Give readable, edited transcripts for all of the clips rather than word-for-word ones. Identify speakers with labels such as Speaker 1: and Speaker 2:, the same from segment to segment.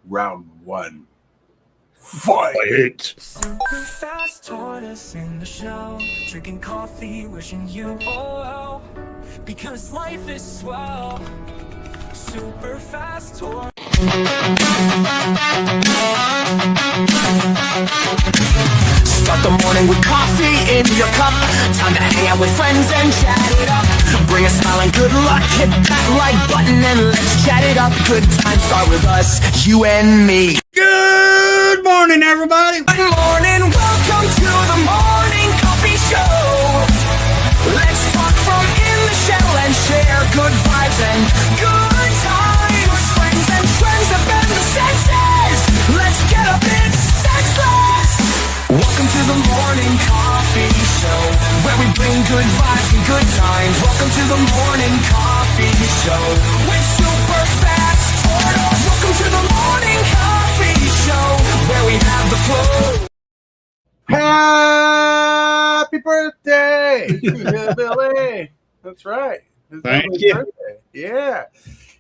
Speaker 1: Round 1. Fight!
Speaker 2: Super Fast Tortoise in the show, drinking coffee, wishing you all well, because life is swell. Super Fast Tortoise. Start the morning with coffee in your cup. Time to hang out with friends and chat it up. Bring a smile and good luck. Hit that like button and let's chat it up. Good times start with us, you and me.
Speaker 3: Good morning, everybody.
Speaker 2: Good morning, welcome to the morning coffee show. Let's talk from in the shell and share good vibes and good times. Friends and trends that bend the senses. Let's get a bit sexless. Welcome to the morning coffee show, where we bring good vibes and good times. Welcome to the morning coffee show with Super Fast Tortoise. Welcome to the morning coffee show, where we have the flow.
Speaker 1: Happy birthday to Billy. That's right.
Speaker 3: Thank you.
Speaker 1: Birthday. Yeah.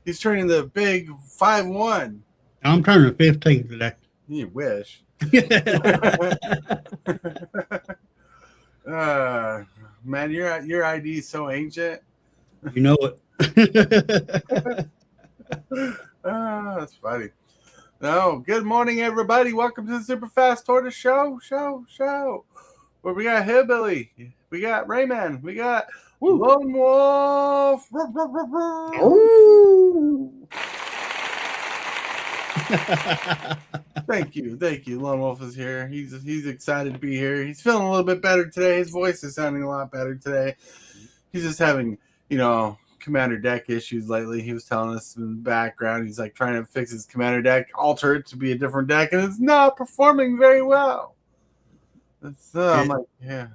Speaker 1: He's turning the big 5-1.
Speaker 3: I'm turning 15 today.
Speaker 1: You wish. Man, your ID is so ancient.
Speaker 3: You know it.
Speaker 1: That's funny. No, good morning, everybody. Welcome to the Super Fast Tortoise show. Where we got Hillbilly, we got Rayman, we got Lone Wolf. Thank you. Lone Wolf is here. He's excited to be here. He's feeling a little bit better today. His voice is sounding a lot better today. He's just having, Commander deck issues lately. He was telling us in the background. He's like trying to fix his Commander deck, alter it to be a different deck, and it's not performing very well. I'm like, yeah.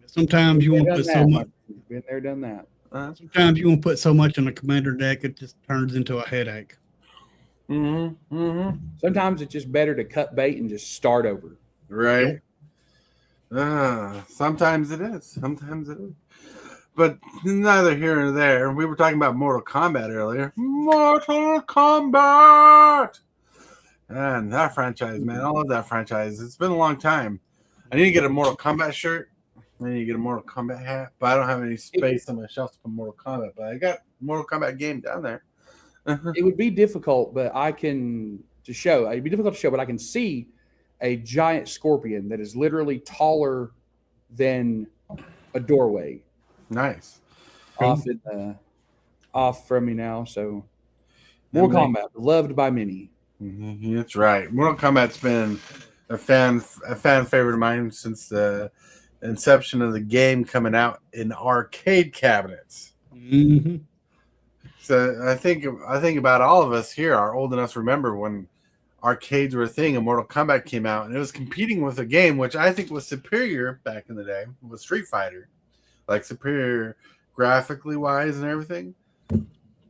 Speaker 3: Sometimes you want to put so much.
Speaker 4: Been there, done that.
Speaker 3: Sometimes you want to put so much on a Commander deck, it just turns into a headache.
Speaker 4: Sometimes it's just better to cut bait and just start over.
Speaker 1: Right. Sometimes it is. But neither here nor there. We were talking about Mortal Kombat earlier. Mortal Kombat! And that franchise, man. I love that franchise. It's been a long time. I need to get a Mortal Kombat shirt. I need to get a Mortal Kombat hat. But I don't have any space on my shelf to put Mortal Kombat. But I got Mortal Kombat game down there.
Speaker 4: It would be difficult, but it'd be difficult to show, but I can see a giant scorpion that is literally taller than a doorway.
Speaker 1: Nice.
Speaker 4: Off from me now. So Mortal Kombat, loved by many.
Speaker 1: That's right. Mortal Kombat's been a fan favorite of mine since the inception of the game coming out in arcade cabinets.
Speaker 3: Mm-hmm.
Speaker 1: So I think about all of us here are old enough to remember when arcades were a thing and Mortal Kombat came out, and it was competing with a game which I think was superior back in the day, was Street Fighter. Like superior graphically wise and everything.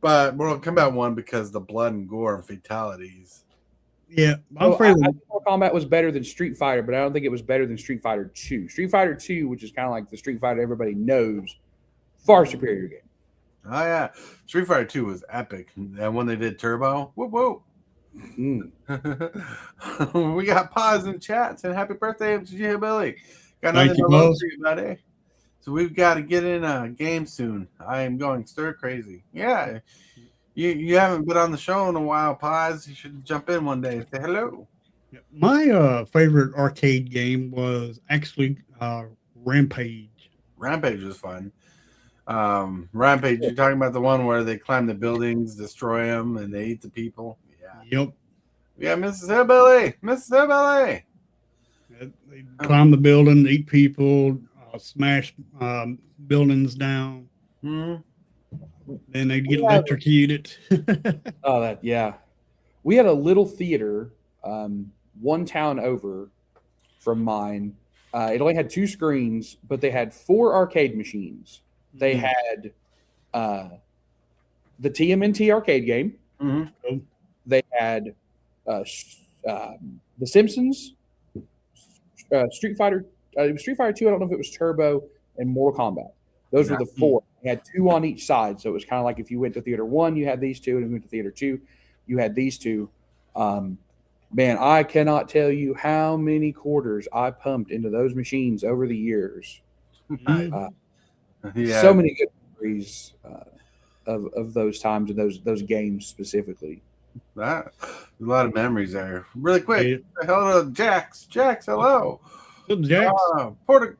Speaker 1: But Mortal Kombat won because the blood and gore and fatalities.
Speaker 3: Yeah.
Speaker 4: I think Mortal Kombat was better than Street Fighter, but I don't think it was better than Street Fighter 2. Street Fighter 2, which is kind of like the Street Fighter everybody knows, far superior game.
Speaker 1: Oh, yeah. Street Fighter 2 was epic. And when they did Turbo, whoop. We got pause in chat saying happy birthday to Billy. Got nothing to love for you, buddy. So we've got to get in a game soon. I am going stir crazy. Yeah. You haven't been on the show in a while, Paz. You should jump in one day and say hello.
Speaker 3: My favorite arcade game was actually Rampage.
Speaker 1: Rampage was fun. Rampage, you're talking about the one where they climb the buildings, destroy them, and they eat the people? Yeah.
Speaker 3: Yep.
Speaker 1: Yeah, Mrs. Hillbilly.
Speaker 3: They climb the building, eat people, smash buildings down.
Speaker 1: Mm-hmm.
Speaker 3: Then they get electrocuted.
Speaker 4: We had a little theater one town over from mine. It only had 2 screens, but they had 4 arcade machines. They had the TMNT arcade game.
Speaker 1: Mm-hmm.
Speaker 4: They had The Simpsons, Street Fighter. It was Street Fighter 2. I don't know if it was Turbo, and Mortal Kombat. Those were the 4. They had 2 on each side, so it was kind of like if you went to Theater 1, you had these 2, and if you went to Theater 2, you had these 2. Man, I cannot tell you how many quarters I pumped into those machines over the years.
Speaker 3: Mhm.
Speaker 1: Yeah.
Speaker 4: So many good memories of those times and those games specifically.
Speaker 1: That a lot of memories there. Really quick,
Speaker 3: Yeah.
Speaker 1: hello to Jax. Jax, hello.
Speaker 3: Good, Jax.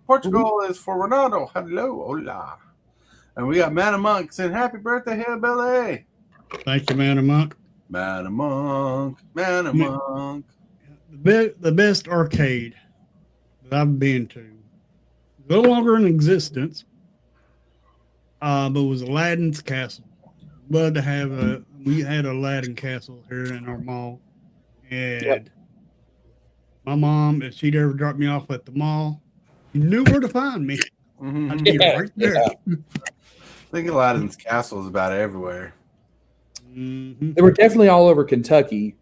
Speaker 1: Portugal is for Ronaldo. Hello, hola. And we got Man of Monk saying happy birthday, Hillbilly.
Speaker 3: Thank you, man of Monk.
Speaker 1: Man of Monk, Man of Monk.
Speaker 3: The best arcade that I've been to, no longer in existence, but was Aladdin's Castle. But to have we had Aladdin Castle here in our mall, and my mom, if she'd ever dropped me off at the mall, she knew where to find me.
Speaker 1: Mhm.
Speaker 3: I'd be right there.
Speaker 1: I think Aladdin's Castle is about everywhere.
Speaker 3: Mhm.
Speaker 4: They were definitely all over Kentucky,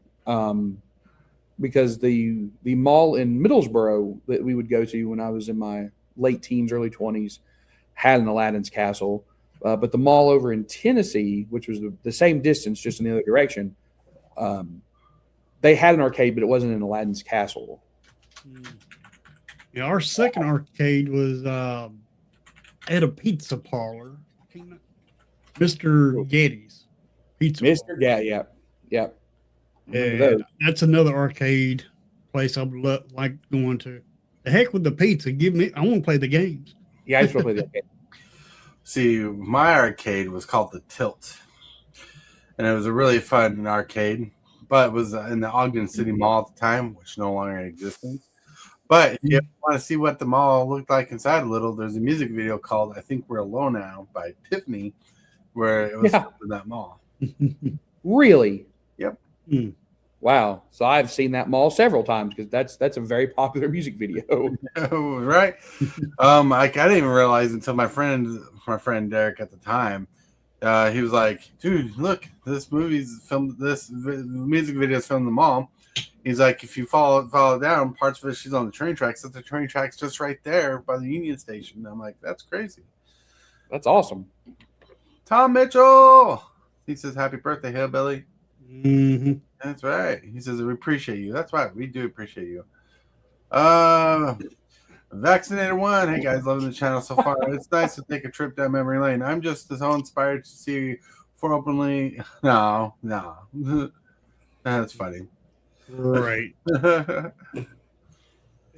Speaker 4: because the mall in Middlesboro that we would go to when I was in my late teens, early 20s, had an Aladdin's Castle. But the mall over in Tennessee, which was the same distance, just in the other direction, they had an arcade, but it wasn't an Aladdin's Castle.
Speaker 3: Yeah, our second arcade was at a pizza parlor, Mr. Getty's Pizza.
Speaker 4: Mr. Yeah.
Speaker 3: Yeah, that's another arcade place I would like going to. The heck with the pizza. I want to play the games.
Speaker 4: Yeah, I just want to play that game.
Speaker 1: See, my arcade was called the Tilt, and it was a really fun arcade. But it was in the Ogden City Mall at the time, which no longer in existence. But if you want to see what the mall looked like inside a little, there's a music video called "I Think We're Alone Now" by Tiffany, where it was in that mall.
Speaker 4: Really?
Speaker 1: Yep.
Speaker 4: Wow. So I've seen that mall several times because that's a very popular music video.
Speaker 1: Right. I didn't even realize until my friend Derek at the time, he was like, "Dude, look, this movie's filmed. This music video is filmed in the mall." He's like, "If you follow down, parts of it, she's on the train tracks. That the train tracks just right there by the Union Station." And I'm like, "That's crazy."
Speaker 4: That's awesome.
Speaker 1: Tom Mitchell, he says, "Happy birthday, Hillbilly."
Speaker 3: Mm-hmm.
Speaker 1: That's right. He says, "We appreciate you." That's right. We do appreciate you. Vaccinated one. Hey guys, loving the channel so far. It's nice to take a trip down memory lane. I'm just so inspired to see for openly. No. That's funny.
Speaker 3: Right.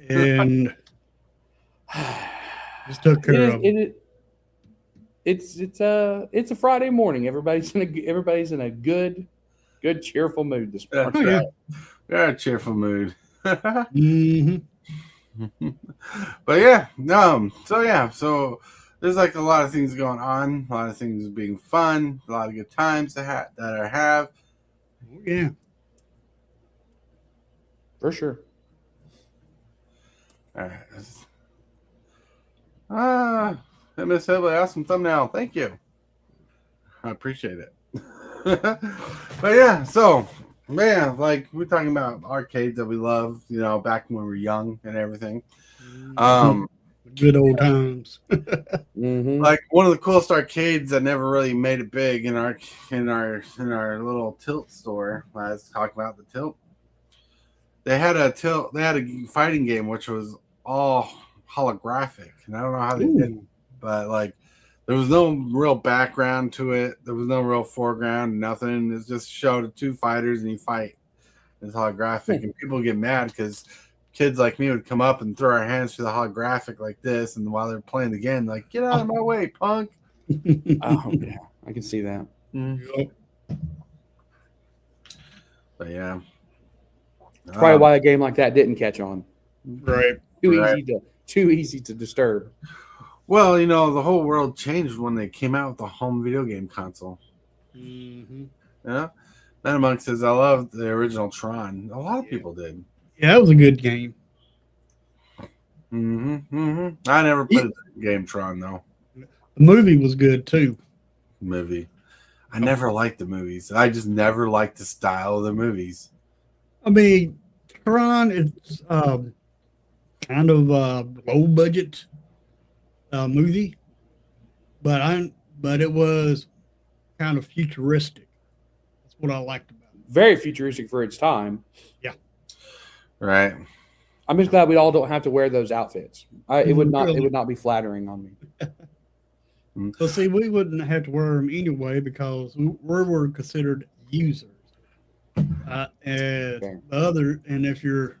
Speaker 3: And just took care of it.
Speaker 4: It's a Friday morning. Everybody's in a good cheerful mood this morning.
Speaker 1: That's right. We're in a cheerful mood.
Speaker 3: Mm-hmm.
Speaker 1: But so there's like a lot of things going on, a lot of things being fun, a lot of good times that I have.
Speaker 3: Yeah,
Speaker 4: for sure.
Speaker 1: All right. Miss Hillbilly, awesome thumbnail. Thank you. I appreciate it. But yeah, so man, like we're talking about arcades that we love, back when we were young and everything.
Speaker 3: Good old times.
Speaker 4: Mm-hmm.
Speaker 1: Like one of the coolest arcades that never really made it big in our little Tilt store. I was talking about the Tilt. They had a fighting game which was all holographic, and I don't know how they did it, but like there was no real background to it. There was no real foreground, nothing. It just showed two fighters and you fight. It's holographic, and people get mad because kids like me would come up and throw our hands to the holographic like this, and while they're playing the game, like, "Get out of my way, punk!"
Speaker 4: Oh yeah, I can see that.
Speaker 3: Yep.
Speaker 1: But yeah,
Speaker 4: That's probably why a game like that didn't catch on.
Speaker 3: Right.
Speaker 4: Too easy to disturb.
Speaker 1: Well, the whole world changed when they came out with the home video game console.
Speaker 3: Mm-hmm.
Speaker 1: Yeah. Man Among says, "I love the original Tron." A lot of people did.
Speaker 3: Yeah, that was a good game.
Speaker 1: I never played the game Tron though.
Speaker 3: The movie was good too.
Speaker 1: I never liked the movies. I just never liked the style of the movies.
Speaker 3: I mean, Tron is kind of a low budget movie, but it was kind of futuristic. That's what I liked about it.
Speaker 4: Very futuristic for its time.
Speaker 3: Yeah.
Speaker 1: Right.
Speaker 4: I'm just glad we all don't have to wear those outfits. It would not be flattering on me.
Speaker 3: Well, see, we wouldn't have to wear them anyway because we were considered users. And if you're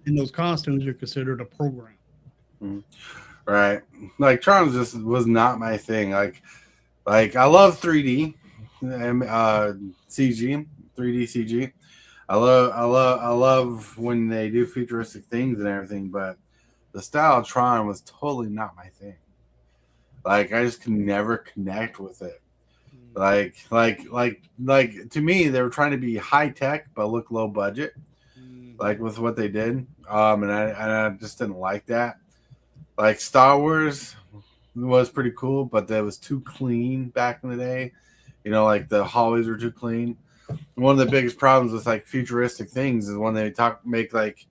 Speaker 3: in those costumes, you're considered a program.
Speaker 1: Right. Like Tron just was not my thing. Like I love 3D and CG, 3D CG. I love when they do futuristic things and everything, but the style of Tron was totally not my thing. Like I just could never connect with it. Like to me, they were trying to be high tech but look low budget, like with what they did. And I just didn't like that. Like Star Wars was pretty cool, but that was too clean back in the day. You know, like the hallways were too clean. One of the biggest problems with like futuristic things is when they make like,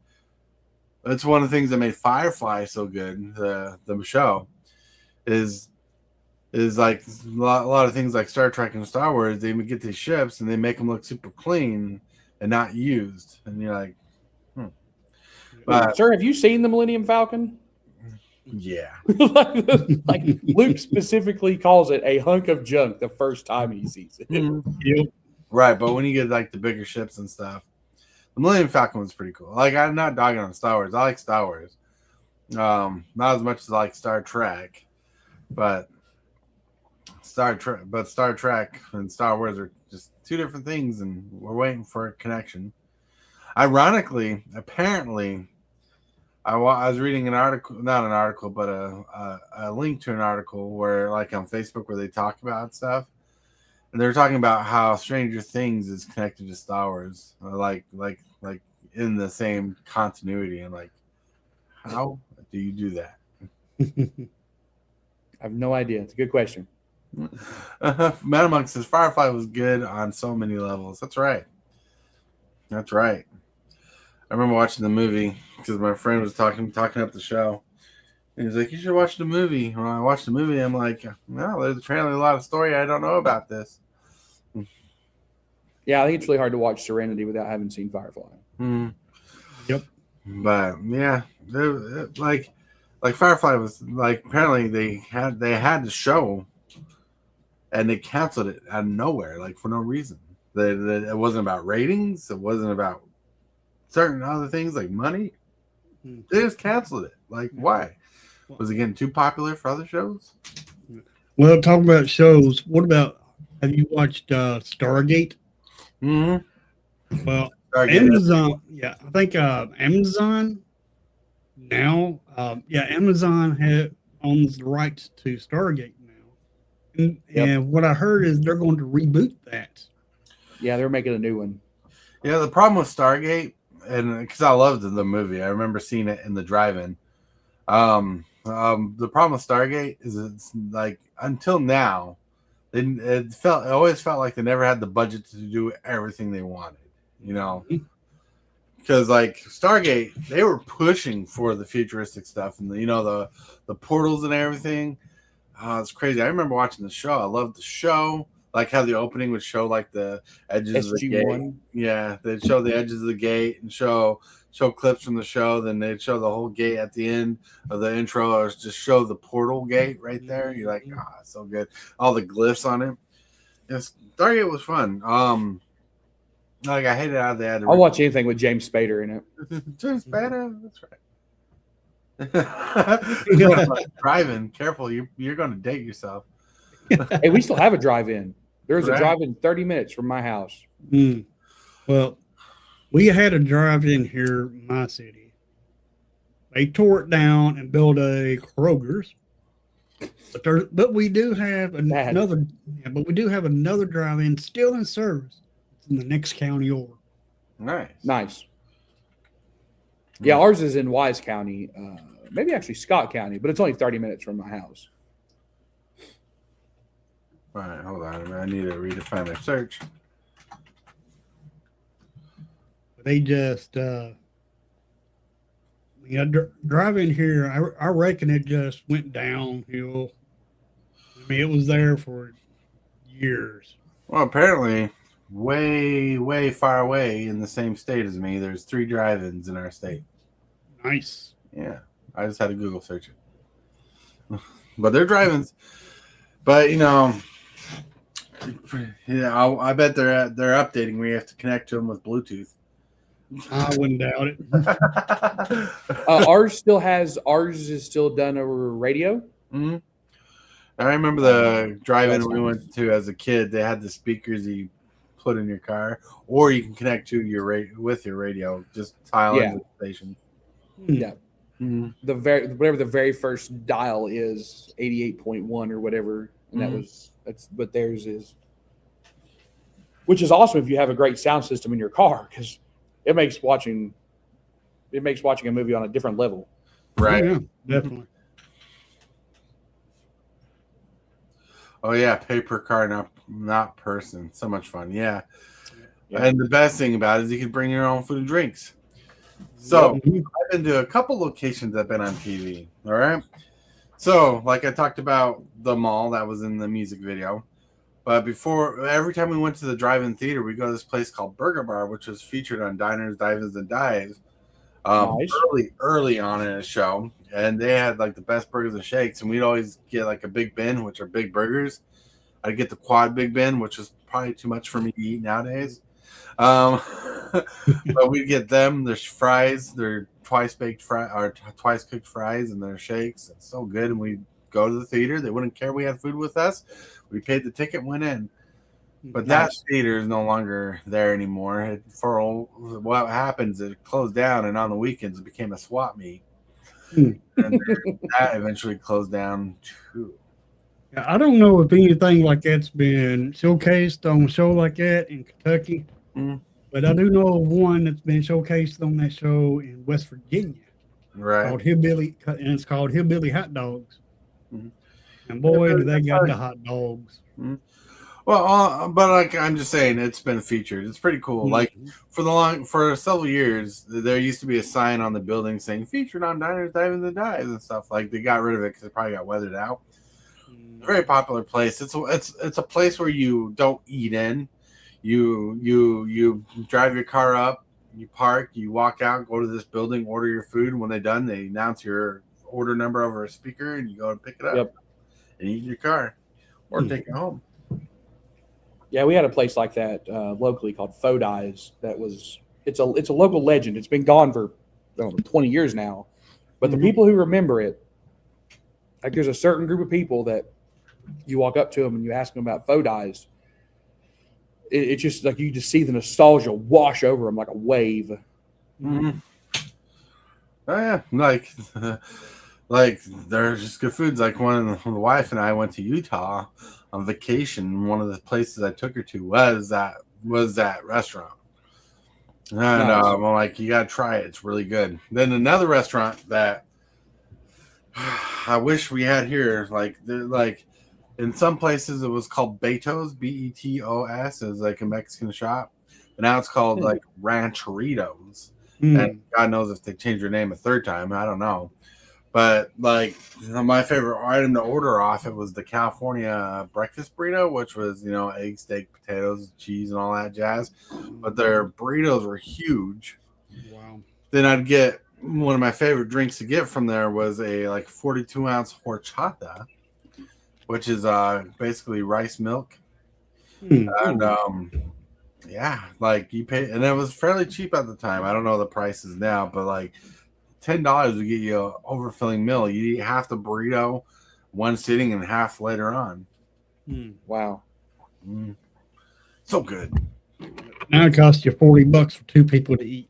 Speaker 1: it's one of the things that made Firefly so good. The show is like a lot of things like Star Trek and Star Wars. They get these ships and they make them look super clean and not used. And you're like, But,
Speaker 4: sir, have you seen the Millennium Falcon?
Speaker 1: Yeah.
Speaker 4: like Luke specifically calls it a hunk of junk the first time he sees it.
Speaker 3: Yep.
Speaker 1: Right, but when you get like the bigger ships and stuff, the Millennium Falcon was pretty cool. Like I'm not dogging on Star Wars. I like Star Wars. Not as much as I like Star Trek, but Star Trek and Star Wars are just two different things, and we're waiting for a connection. Ironically, apparently, I was reading an article, not an article, but a link to an article where, like on Facebook, where they talk about stuff. And they're talking about how Stranger Things is connected to Star Wars, like in the same continuity. And like, how do you do that?
Speaker 4: I have no idea. It's a good question.
Speaker 1: Metamonk says Firefly was good on so many levels. That's right. That's right. I remember watching the movie because my friend was talking up the show. And he's like, you should watch the movie. When I watched the movie, I'm like, no, there's apparently a lot of story I don't know about this.
Speaker 4: Yeah, I think it's really hard to watch Serenity without having seen Firefly.
Speaker 3: Yep.
Speaker 1: But yeah, like Firefly was like, apparently they had the show and they canceled it out of nowhere, like for no reason. It wasn't about ratings. It wasn't about certain other things like money. They just canceled it. Like, why? Was it getting too popular for other shows?
Speaker 3: Well, talking about shows, what about, have you watched Stargate?
Speaker 1: Mm-hmm.
Speaker 3: Well,
Speaker 1: Stargate.
Speaker 3: Amazon, yeah, I think Amazon now, Amazon owns the rights to Stargate now. And what I heard is they're going to reboot that.
Speaker 4: Yeah, they're making a new one.
Speaker 1: Yeah, the problem with Stargate, and because I loved the movie, I remember seeing it in the drive-in. The problem with Stargate is it's like until now, it always felt like they never had the budget to do everything they wanted, you know. Because like Stargate, they were pushing for the futuristic stuff and the portals and everything. It's crazy. I remember watching the show. I loved the show. Like how the opening would show like the edges of the gate. Yeah, they'd show the edges of the gate and show clips from the show. Then they'd show the whole gate at the end of the intro, or just show the portal gate right there. You're like, so good. All the glyphs on it. Yes, Stargate was fun. Like I hated how they had to.
Speaker 4: I'll watch anything with James Spader in it.
Speaker 1: James Spader, that's right. Driving, careful, you're going to date yourself.
Speaker 4: Hey, we still have a drive-in. There's a drive-in 30 minutes from my house.
Speaker 3: Well, we had a drive-in here in my city. They tore it down and built a Kroger's. But we do have another. Yeah, but we do have another drive-in still in service. It's in the next county over.
Speaker 1: Nice.
Speaker 3: Mm-hmm.
Speaker 4: Yeah, ours is in Wise County, maybe actually Scott County, but it's only 30 minutes from my house.
Speaker 1: All right, hold on a minute. I need to redefine my search.
Speaker 3: They just, driving here, I reckon it just went downhill. I mean, it was there for years.
Speaker 1: Well, apparently way, way far away in the same state as me. There's 3 drive-ins in our state.
Speaker 3: Nice.
Speaker 1: Yeah, I just had to Google search it. But they're drive-ins. But I bet they're updating. We have to connect to them with Bluetooth.
Speaker 3: I wouldn't doubt it.
Speaker 4: Ours is still done over radio.
Speaker 1: Mm-hmm. I remember the drive-in we went to as a kid. They had the speakers you put in your car, or you can connect to your radio. Just dial in the station.
Speaker 4: Yeah.
Speaker 1: Mm-hmm.
Speaker 4: Whatever the very first dial is, 88.1 or whatever, and but theirs is, which is awesome if you have a great sound system in your car, because it makes watching a movie on a different level.
Speaker 1: Right.
Speaker 3: Yeah, definitely.
Speaker 1: Oh yeah, paper car, not person. So much fun. Yeah. And the best thing about it is you can bring your own food and drinks. So I've been to a couple locations that have been on TV. All right. So like I talked about the mall that was in the music video. But every time we went to the drive-in theater, we go to this place called Burger Bar, which was featured on Diners, Dives, and Dives
Speaker 4: Nice.
Speaker 1: early on in the show. And they had like the best burgers and shakes. And we'd always get like a Big Ben, which are big burgers. I'd get the quad Big Ben, which is probably too much for me to eat nowadays. But we'd get them, their fries, their twice cooked fries, and their shakes. It's so good. And we'd go to the theater. They wouldn't care we had food with us. We paid the ticket, went in. But that theater is no longer there anymore. What happens, it closed down, and on the weekends it became a swap meet. And that eventually closed down too.
Speaker 3: I don't know if anything like that's been showcased on a show like that in Kentucky, but I do know of one that's been showcased on that show in West Virginia,
Speaker 1: Right.
Speaker 3: called Hillbilly, and it's called Hillbilly Hot Dogs. And boy, do they got the hot dogs.
Speaker 1: Well, but like I'm just saying, it's been featured. It's pretty cool. Like for several years, there used to be a sign on the building saying "featured on Diners, Dives, and Dives" and stuff. Like they got rid of it because it probably got weathered out. Very popular place. It's a place where you don't eat in. You drive your car up, you park, you walk out, go to this building, order your food. And when they're done, they announce your order number over a speaker, and you go and pick it up and eat in your car or take it home.
Speaker 4: Yeah, we had a place like that locally called Fodi's. It's a local legend. It's been gone for 20 years now, but the people who remember it, like there's a certain group of people that you walk up to them and you ask them about Fodi's. It's just like you just see the nostalgia wash over them like a wave.
Speaker 1: Oh yeah, like there's just good foods. Like when the wife and I went to Utah on vacation, one of the places I took her to was that restaurant. And I'm like, you gotta try it. It's really good. Then another restaurant that I wish we had here, like in some places it was called Betos, Betos. It was like a Mexican shop. But now it's called like Rancheritos. And God knows if they changed their name a third time. I don't know. But like my favorite item to order off it was the California breakfast burrito, which was, egg, steak, potatoes, cheese, and all that jazz. But their burritos were huge.
Speaker 3: Wow.
Speaker 1: Then I'd get one of my favorite drinks to get from there was a 42-ounce horchata, which is basically rice milk. And like you pay, and it was fairly cheap at the time. I don't know the prices now, but like $10 would get you an overfilling meal. You eat half the burrito one sitting and half later on.
Speaker 4: Wow.
Speaker 1: So good.
Speaker 3: Now it costs you $40 for 2 people to eat.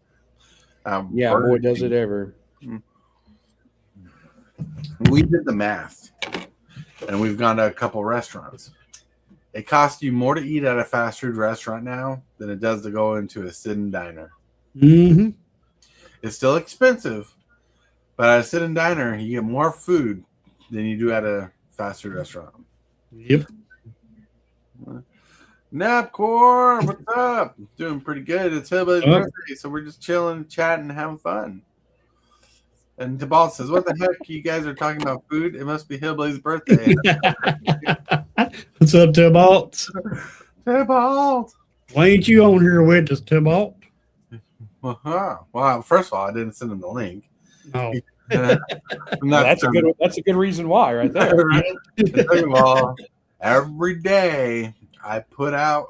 Speaker 4: Yeah, boy, does it ever.
Speaker 1: We did the math, and we've gone to a couple restaurants. It costs you more to eat at a fast food restaurant now than it does to go into a sit-in diner. It's still expensive, but at a sit-in diner, you get more food than you do at a fast food restaurant.
Speaker 3: Yep.
Speaker 1: Napcore, what's up? Doing pretty good. It's Hillbilly's birthday, so we're just chilling, chatting, having fun. And Tibalts says, "What the heck? You guys are talking about food? It must be Hillbilly's birthday."
Speaker 3: What's up, Tibalts?
Speaker 1: Tibalts.
Speaker 3: Why ain't you on here with us, Tybalt?
Speaker 1: Well, first of all, I didn't send him the link.
Speaker 3: No.
Speaker 4: That's a good reason why, right there.
Speaker 1: Second of all, every day I put out,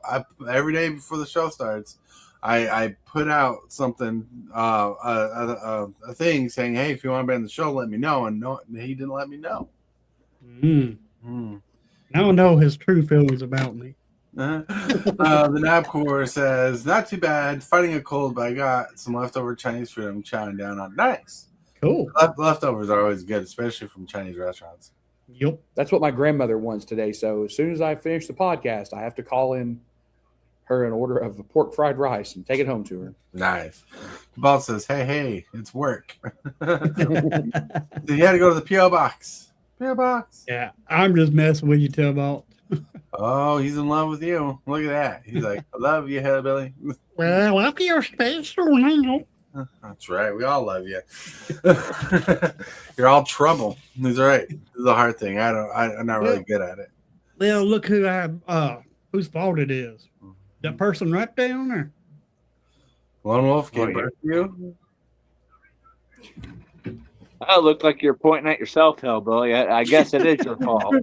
Speaker 1: every day before the show starts, I put out something, a thing saying, "Hey, if you want to be on the show, let me know." And no, he didn't let me know.
Speaker 3: Now I know his true feelings about me.
Speaker 1: The Nabcore says, "Not too bad. Fighting a cold, but I got some leftover Chinese food I'm chowing down on." Nice.
Speaker 3: Cool.
Speaker 1: Leftovers are always good, especially from Chinese restaurants.
Speaker 3: Yep.
Speaker 4: That's what my grandmother wants today. So as soon as I finish the podcast, I have to call in her an order of pork fried rice and take it home to her.
Speaker 1: Nice. The boss says, hey, it's work. He had to go to the P.O. box. P.O. box.
Speaker 3: Yeah, I'm just messing with you, Tybalt.
Speaker 1: Oh, he's in love with you. Look at that. He's like, I love you, hillbilly.
Speaker 3: Well, I feel special now.
Speaker 1: That's right. We all love you. You're all trouble. He's right. This is a hard thing. I'm not really good at it.
Speaker 3: Well, look whose fault it is. That person right down there.
Speaker 1: Lone Wolf gave birth to you?
Speaker 5: Oh, it looked like you're pointing at yourself, hillbilly. I guess it is your fault.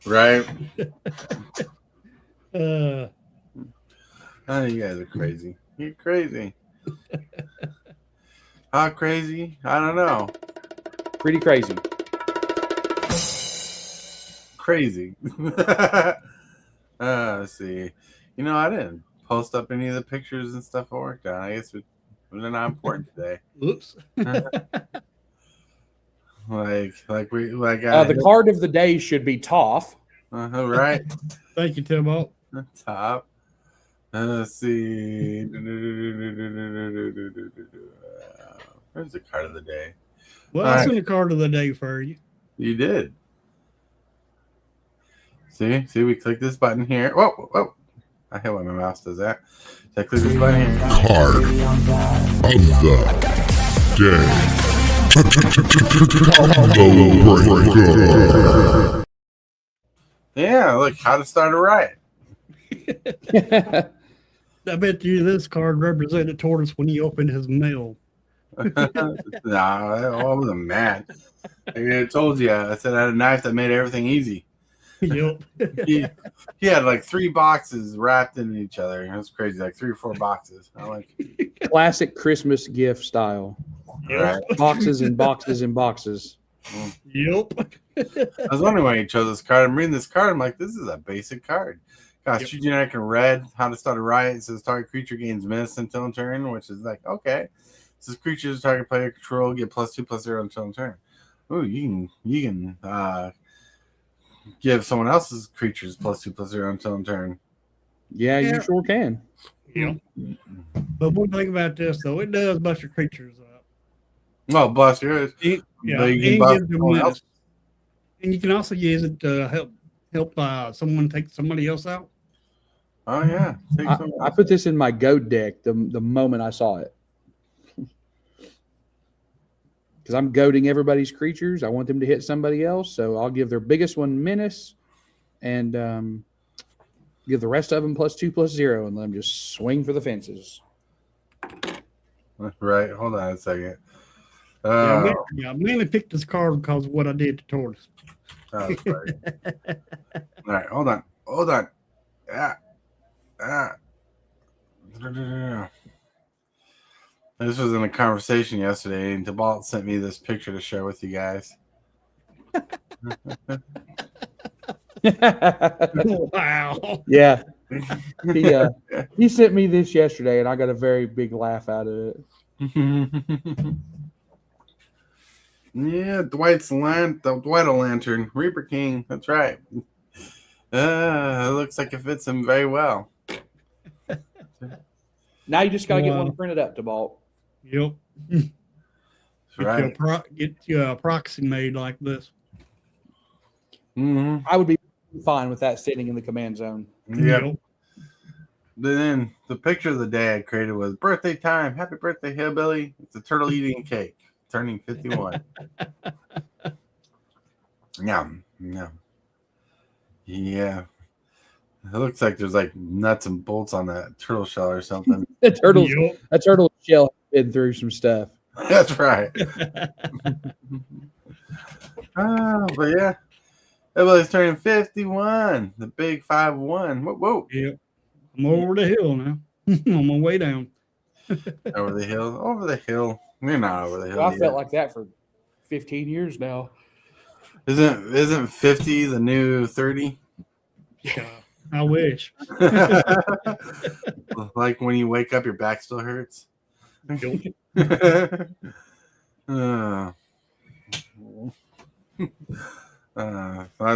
Speaker 1: Right? Oh, you guys are crazy. You're crazy. How crazy? I don't know.
Speaker 4: Pretty crazy.
Speaker 1: Crazy. Let's see. You know, I didn't post up any of the pictures and stuff I worked on. I guess they're not important today.
Speaker 3: Oops.
Speaker 1: The
Speaker 4: card of the day should be Toph.
Speaker 1: Right.
Speaker 3: Thank you, Tybalt.
Speaker 1: Top. Let's see. Where's the card of the day?
Speaker 3: Well, I sent a card of the day for you.
Speaker 1: You did. See, we click this button here. Whoa. I hate when my mouse does that. So I click this button here.
Speaker 6: Card of the day. Combo breaker.
Speaker 1: Yeah, look, how to start a riot.
Speaker 3: I bet you this card represented Tortoise when he opened his mail.
Speaker 1: Nah, I wasn't mad. I told you. I said I had a knife that made everything easy.
Speaker 3: Yep.
Speaker 1: He had like 3 boxes wrapped in each other. It was crazy, like 3 or 4 boxes. I'm like,
Speaker 4: Classic Christmas gift style.
Speaker 1: right.
Speaker 4: Boxes and boxes and boxes.
Speaker 3: Yep.
Speaker 1: I was wondering why he chose this card. I'm reading this card. I'm like, this is a basic card. Got true generic in red. How to start a riot. It says target creature gains menace until turn, which is like, okay. It says creatures target player control get +2/+0 until turn. Ooh, you can give someone else's creatures +2/+0 until turn.
Speaker 4: Yeah, you sure can.
Speaker 3: Yep. But one thing about this, though, it does bust your creatures up.
Speaker 1: Well, bless yours.
Speaker 3: And you can also use it to help someone take somebody else out.
Speaker 1: Oh yeah,
Speaker 4: I put this in my goat deck the moment I saw it, because I'm goading everybody's creatures. I want them to hit somebody else, so I'll give their biggest one menace, and give the rest of them +2/+0, and let them just swing for the fences.
Speaker 1: Right. Hold on a second.
Speaker 3: I mainly picked this card because of what I did to Tortoise.
Speaker 1: Oh, sorry. All right, hold on. This was in a conversation yesterday, and Tibalts sent me this picture to share with you guys.
Speaker 3: Wow.
Speaker 4: Yeah. He sent me this yesterday, and I got a very big laugh out of it.
Speaker 1: Yeah, Dwight a Lantern, Reaper King. That's right. It looks like it fits him very well.
Speaker 4: Now you just got to get one printed up, Tybalt.
Speaker 3: Yep.
Speaker 1: That's right.
Speaker 3: Get you a proxy made like this.
Speaker 1: Mm-hmm.
Speaker 4: I would be fine with that sitting in the command zone.
Speaker 1: Yeah.
Speaker 3: Yep.
Speaker 1: Then the picture of the day I created was birthday time. Happy birthday, Hillbilly. It's a turtle eating cake, turning 51. Yum. Yeah. It looks like there's like nuts and bolts on that turtle shell or something.
Speaker 4: That turtle shell has been through some stuff.
Speaker 1: That's right. But yeah. Everybody's turning 51. The big 5-1. Whoa.
Speaker 3: Yep. I'm over the hill now. On my way down.
Speaker 1: Over the hill. Over the hill. We're not over the hill.
Speaker 4: Well, I
Speaker 1: yet.
Speaker 4: felt like that for 15 years now.
Speaker 1: Isn't 50 the new 30?
Speaker 3: Yeah, I wish.
Speaker 1: Like when you wake up, your back still hurts. That's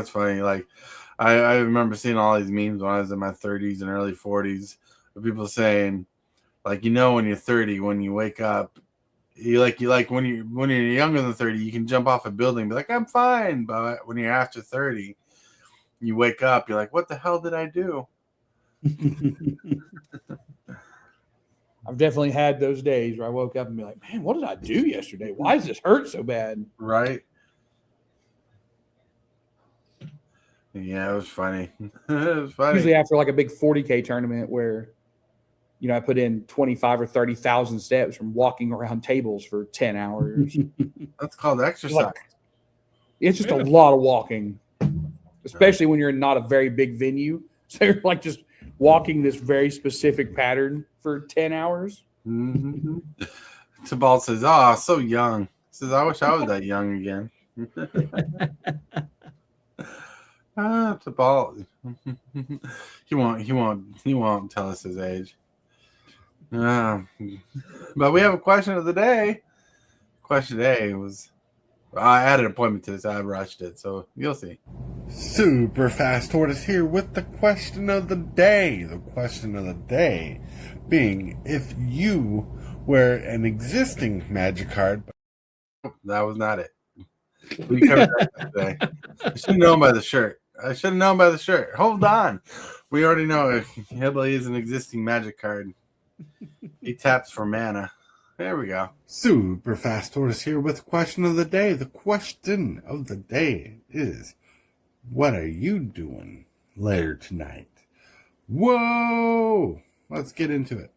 Speaker 1: funny. Like I remember seeing all these memes when I was in my 30s and early 40s of people saying, like, when you're 30, when you wake up, you like when you're younger than 30, you can jump off a building and be like, I'm fine. But when you're after 30, you wake up, you're like, what the hell did I do?
Speaker 4: I've definitely had those days where I woke up and be like, man, what did I do yesterday? Why does this hurt so bad?
Speaker 1: Right. Yeah, it was funny. It was funny.
Speaker 4: Usually after like a big 40K tournament where, I put in 25 or 30,000 steps from walking around tables for 10 hours.
Speaker 1: That's called exercise.
Speaker 4: It's just a lot of walking, especially when you're in not a very big venue. So you're like just walking this very specific pattern for 10 hours.
Speaker 1: Mm-hmm. Tibalts says, "Oh, so young." He says, "I wish I was that young again." Tibalts. He won't tell us his age. But we have a question of the day. Question today was, I had an appointment to this. I rushed it, so you'll see. Super Fast Tortoise here with the question of the day. The question of the day being, if you were an existing Magic card. That was not it. We covered that today. I should have known by the shirt. Hold on. We already know if HILLBILLY is an existing Magic card. He taps for mana. There we go. Super Fast Tortoise here with the question of the day. The question of the day is, what are you doing later tonight? Whoa! Let's get into it.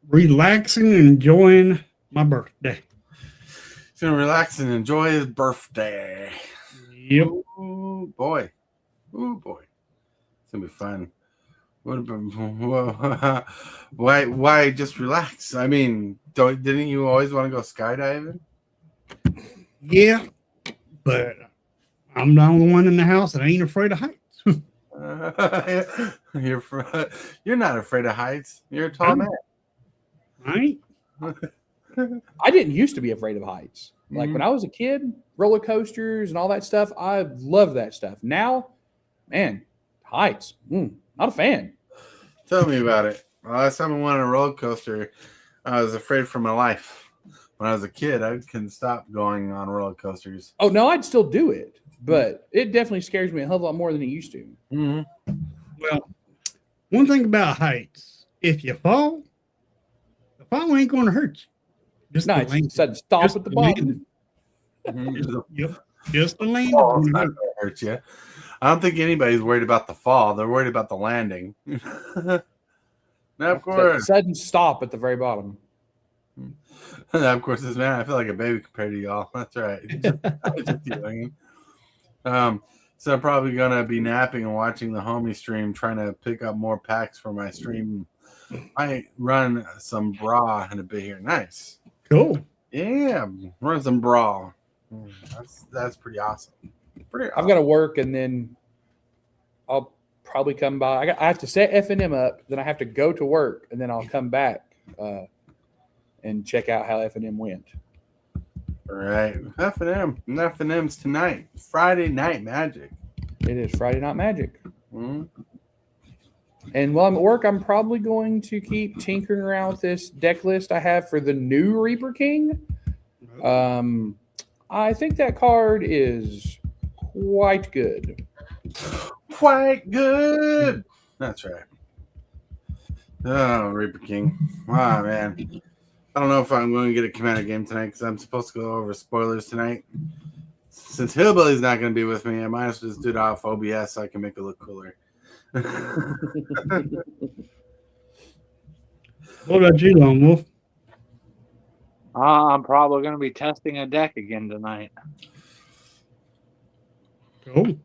Speaker 3: Relaxing and enjoying my birthday.
Speaker 1: He's going to relax and enjoy his birthday.
Speaker 3: Yep.
Speaker 1: Ooh, boy. It's going to be fun. Why just relax? I mean, didn't you always want to go skydiving?
Speaker 3: Yeah, but I'm the only one in the house that ain't afraid of heights.
Speaker 1: You're not afraid of heights. You're a tall man.
Speaker 3: I ain't.
Speaker 4: I didn't used to be afraid of heights. Like when I was a kid, roller coasters and all that stuff, I loved that stuff. Now, man, heights, not a fan.
Speaker 1: Tell me about it. Last time I went on a roller coaster, I was afraid for my life. When I was a kid, I couldn't stop going on roller coasters.
Speaker 4: Oh, no, I'd still do it. But it definitely scares me a hell of a lot more than it used to.
Speaker 1: Mm-hmm.
Speaker 3: Well, one thing about heights, if you fall, the fall ain't going to hurt you. Just
Speaker 4: no, it's sudden stop at the bottom.
Speaker 3: Just the landing.
Speaker 1: Oh, it's not going to hurt you. I don't think anybody's worried about the fall. They're worried about the landing. Now, of course.
Speaker 4: Sudden stop at the very bottom.
Speaker 1: Now, of course, this man, I feel like a baby compared to y'all. That's right. So I'm probably going to be napping and watching the homie stream, trying to pick up more packs for my stream. I run some bra in a bit here. Nice.
Speaker 3: Cool.
Speaker 1: Yeah, run some bra. That's pretty awesome.
Speaker 4: I've got to work, and then I'll probably come by. I have to set F&M up, then I have to go to work, and then I'll come back and check out how F&M went.
Speaker 1: All right, F&M's tonight. Friday Night Magic.
Speaker 4: It is Friday Night Magic.
Speaker 1: Mm-hmm.
Speaker 4: And while I'm at work, I'm probably going to keep tinkering around with this deck list I have for the new Reaper King. I think that card is quite good.
Speaker 1: Quite good. That's right. Oh, Reaper King. Wow, man. I don't know if I'm going to get a Commander game tonight because I'm supposed to go over spoilers tonight. since Hillbilly's not going to be with me, I might as well just do it off OBS so I can make it look cooler.
Speaker 3: What about you, Lone Wolf?
Speaker 5: I'm probably going to be testing a deck again tonight.
Speaker 3: Cool.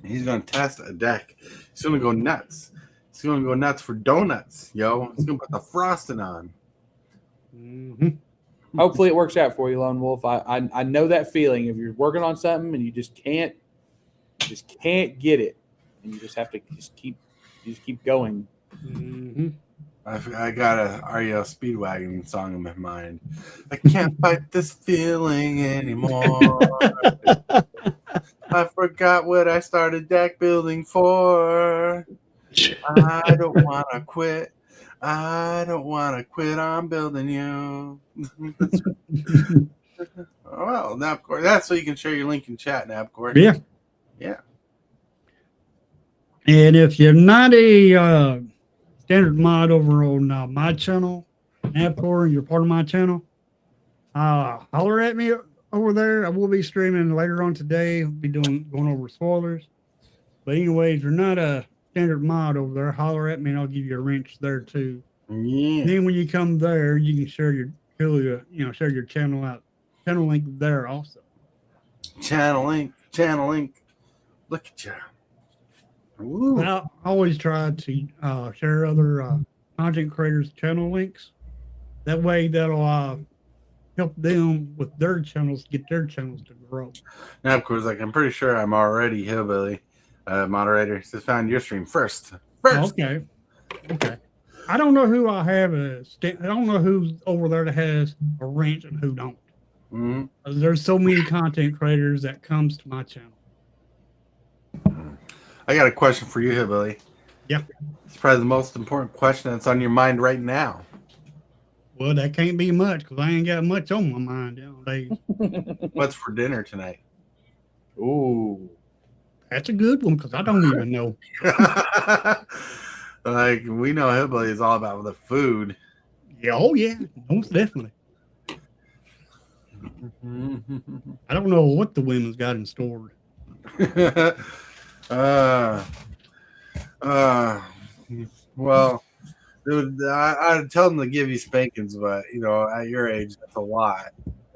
Speaker 1: He's going to test a deck. He's going to go nuts. He's going to go nuts for donuts, yo. He's going to put the frosting on.
Speaker 3: Mm-hmm.
Speaker 4: Hopefully it works out for you, Lone Wolf. I know that feeling. If you're working on something and you just can't get it, and you just have to keep going.
Speaker 3: Mm-hmm.
Speaker 1: I got a REO Speedwagon song in my mind. I can't fight this feeling anymore. I forgot what I started deck building for. I don't want to quit. I don't want to quit. I'm building you. Well, Napcore. That's so you can share your link in chat, Napcore.
Speaker 3: Yeah.
Speaker 1: Yeah.
Speaker 3: And if you're not a standard mod over on my channel, Napcore, and you're part of my channel, holler at me over there. I will be streaming later on today. I'll be going over spoilers. But anyway, if you're not a standard mod over there, holler at me and I'll give you a wrench there too.
Speaker 1: Yeah.
Speaker 3: Then when you come there, you can share your share your channel link there also.
Speaker 1: Channel link. Look at you. Ooh.
Speaker 3: But I always try to share other content creators' channel links. That way, that'll help them with their channels, get their channels to grow.
Speaker 1: Now, of course, like I'm pretty sure I'm already Hillbilly moderator. Just found your stream first.
Speaker 3: Okay. I don't know who I have I don't know who's over there that has a wrench and who don't.
Speaker 1: Mm-hmm.
Speaker 3: There's so many content creators that comes to my channel.
Speaker 1: I got a question for you, Hillbilly.
Speaker 3: Yeah.
Speaker 1: It's probably the most important question that's on your mind right now.
Speaker 3: Well, that can't be much because I ain't got much on my mind nowadays.
Speaker 1: What's for dinner tonight?
Speaker 4: Ooh.
Speaker 3: That's a good one because I don't even know.
Speaker 1: Like, we know Hillbilly is all about the food.
Speaker 3: Yeah, oh yeah, most definitely. I don't know what the women's got in store.
Speaker 1: Well, dude, I'd tell them to give you spankings, but you know, at your age, that's a lot.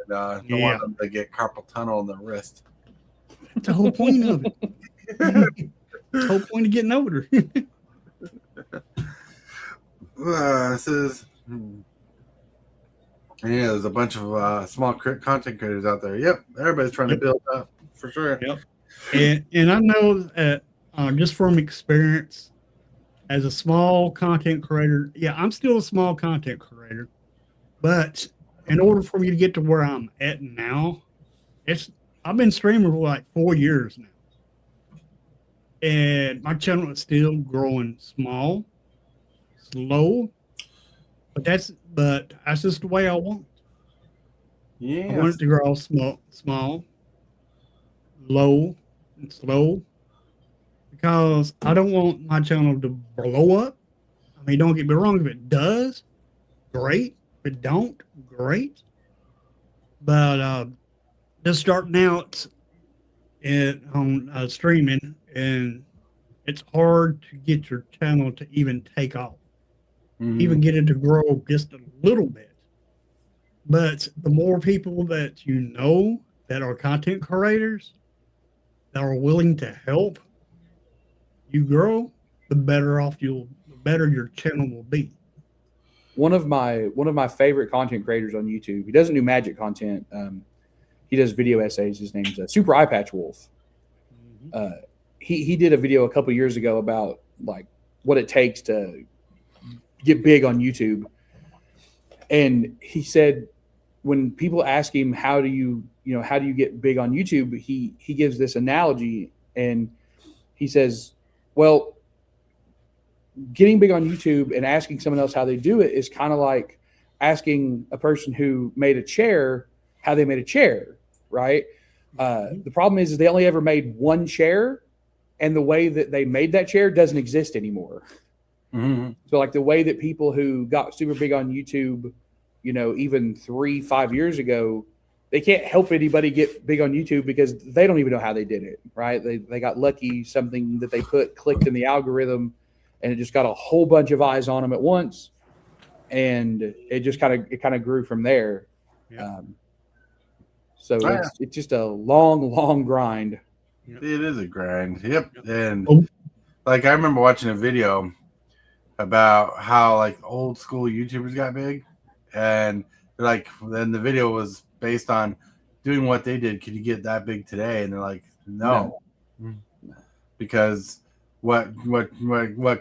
Speaker 1: And, don't want them to get carpal tunnel in the wrist.
Speaker 3: That's the whole point of it. The whole point of getting older.
Speaker 1: It says, yeah, there's a bunch of small content creators out there. Yep, everybody's trying to build up for sure.
Speaker 3: Yep. And I know that just from experience, as a small content creator, yeah, I'm still a small content creator, but in order for me to get to where I'm at now, I've been streaming for like 4 years now, and my channel is still growing slow, but that's just the way I want.
Speaker 1: Yeah,
Speaker 3: I want it to grow small, low, and slow, because I don't want my channel to blow up. I mean, don't get me wrong. If it does, great. If it don't, great. But just starting out on streaming, and it's hard to get your channel to even take off, even get it to grow just a little bit. But the more people that you know that are content creators that are willing to help you grow, the better your channel will be.
Speaker 4: One of my favorite content creators on YouTube. He doesn't do magic content. He does video essays. His name's Super Eye Patch Wolf. He did a video a couple years ago about like what it takes to get big on YouTube, and he said when people ask him how do you get big on YouTube, he gives this analogy, and he says, well, getting big on YouTube and asking someone else how they do it is kind of like asking a person who made a chair how they made a chair, right? The problem is they only ever made one chair, and the way that they made that chair doesn't exist anymore. So like the way that people who got super big on YouTube, even 3-5 years ago, they can't help anybody get big on YouTube because they don't even know how they did it, right? They got lucky, something that they clicked in the algorithm, and it just got a whole bunch of eyes on them at once, and it just kind of grew from there.
Speaker 3: Yeah.
Speaker 4: So it's just a long grind.
Speaker 1: It is a grind. Yep. And
Speaker 3: Oh.
Speaker 1: like I remember watching a video about how like old school YouTubers got big, and like then the video was based on doing what they did. Could you get that big today? And they're like, no. Because what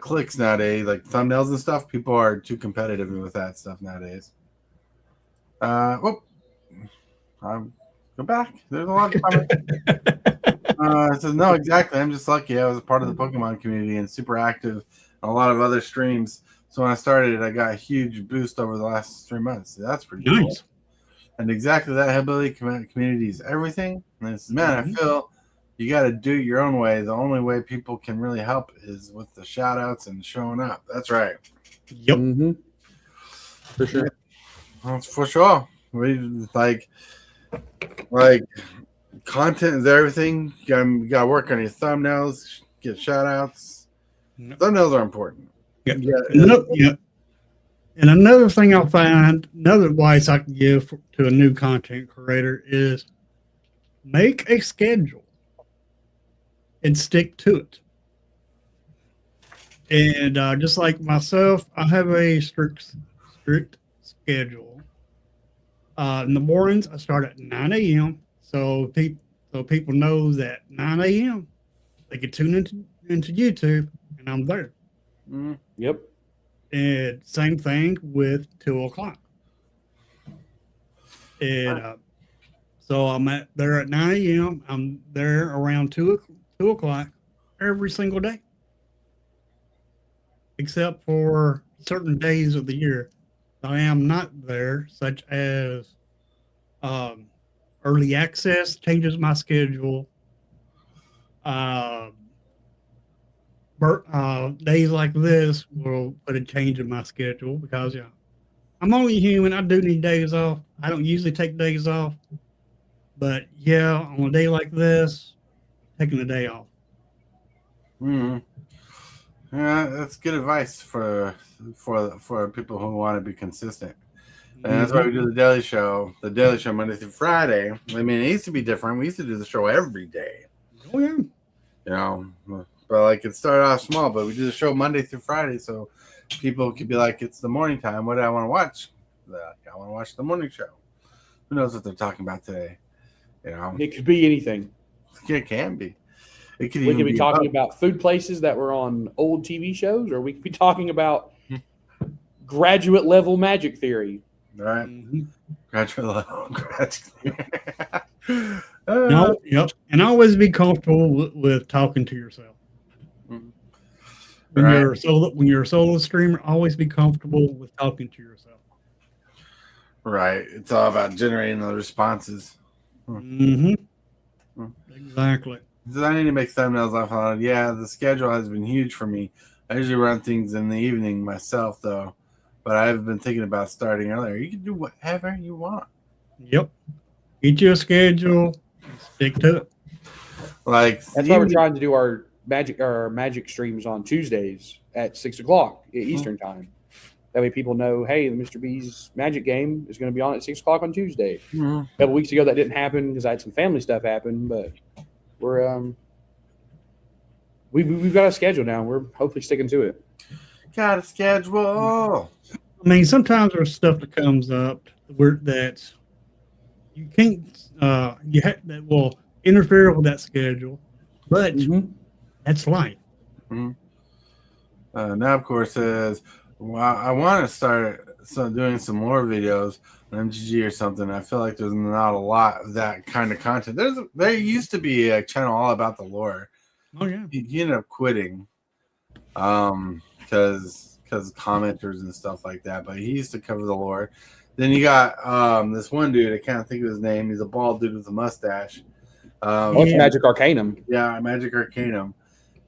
Speaker 1: clicks nowadays, like thumbnails and stuff, people are too competitive with that stuff nowadays. Go back. There's a lot of comments. It says, no, exactly. I'm just lucky. I was a part of the Pokemon community and super active on a lot of other streams. So when I started, I got a huge boost over the last 3 months. That's pretty cool.
Speaker 3: Nice.
Speaker 1: And exactly that hillbilly community is everything. And it's, man, I feel you got to do it your own way. The only way people can really help is with the shout outs and showing up. That's right.
Speaker 3: Yep.
Speaker 4: Mm-hmm. For sure.
Speaker 1: That's for sure. We like content is everything. You got to work on your thumbnails, get shout outs.
Speaker 3: Yep.
Speaker 1: Thumbnails are important.
Speaker 3: Yep. Yeah. And another thing I'll find, another advice I can give to a new content creator is make a schedule and stick to it. And just like myself, I have a strict schedule. In the mornings, I start at 9 a.m. So people know that 9 a.m. they can tune into YouTube, and I'm there.
Speaker 1: Mm-hmm.
Speaker 4: Yep.
Speaker 3: And same thing with 2 o'clock. And so I'm there at 9 a.m. I'm there around 2 o'clock every single day, except for certain days of the year I am not there, such as early access changes my schedule. Days like this will put a change in my schedule because I'm only human. I do need days off. I don't usually take days off, but on a day like this, taking a day off.
Speaker 1: Mm-hmm. Yeah, that's good advice for people who want to be consistent. And that's why we do the daily show. The daily show Monday through Friday. I mean, it used to be different. We used to do the show every day.
Speaker 3: Oh yeah.
Speaker 1: You know, but like it started off small, but we do the show Monday through Friday, so people could be like, "It's the morning time. What do I want to watch? I want to watch the morning show." Who knows what they're talking about today? You know,
Speaker 4: It could be anything.
Speaker 1: it can be. It could
Speaker 4: We
Speaker 1: even
Speaker 4: could be talking about food places that were on old TV shows, or we could be talking about graduate level magic theory.
Speaker 1: right.
Speaker 3: Mm-hmm.
Speaker 1: Graduate level.
Speaker 3: No, yep. And always be comfortable with talking to yourself. When
Speaker 1: Right.
Speaker 3: you're a solo streamer, always be comfortable with talking to yourself.
Speaker 1: Right. It's all about generating the responses.
Speaker 3: Mm-hmm. Exactly.
Speaker 1: So I need to make thumbnails off on it. Yeah, the schedule has been huge for me. I usually run things in the evening myself, though. But I've been thinking about starting earlier. You can do whatever you want.
Speaker 3: Yep. Get you a schedule, stick to it.
Speaker 1: Like
Speaker 4: That's why we're trying to do our magic streams on Tuesdays at 6 o'clock Eastern time. That way people know, hey, the Mr. B's magic game is going to be on at 6 o'clock on Tuesday.
Speaker 1: Mhm.
Speaker 4: A couple weeks ago that didn't happen because I had some family stuff happen, but we're we've got a schedule now. We're hopefully sticking to it.
Speaker 1: Got a schedule.
Speaker 3: I mean, sometimes there's stuff that comes up that you can't, that will interfere with that schedule, but that's life.
Speaker 1: Mm-hmm. Now, of course, says, well, I want to start doing some more videos on MGG or something. I feel like there's not a lot of that kind of content. There used to be a channel all about the lore.
Speaker 3: Oh yeah.
Speaker 1: He ended up quitting because commenters and stuff like that. But he used to cover the lore. Then you got this one dude. I can't think of his name. He's a bald dude with a mustache.
Speaker 4: It's Magic Arcanum.
Speaker 1: Yeah, Magic Arcanum.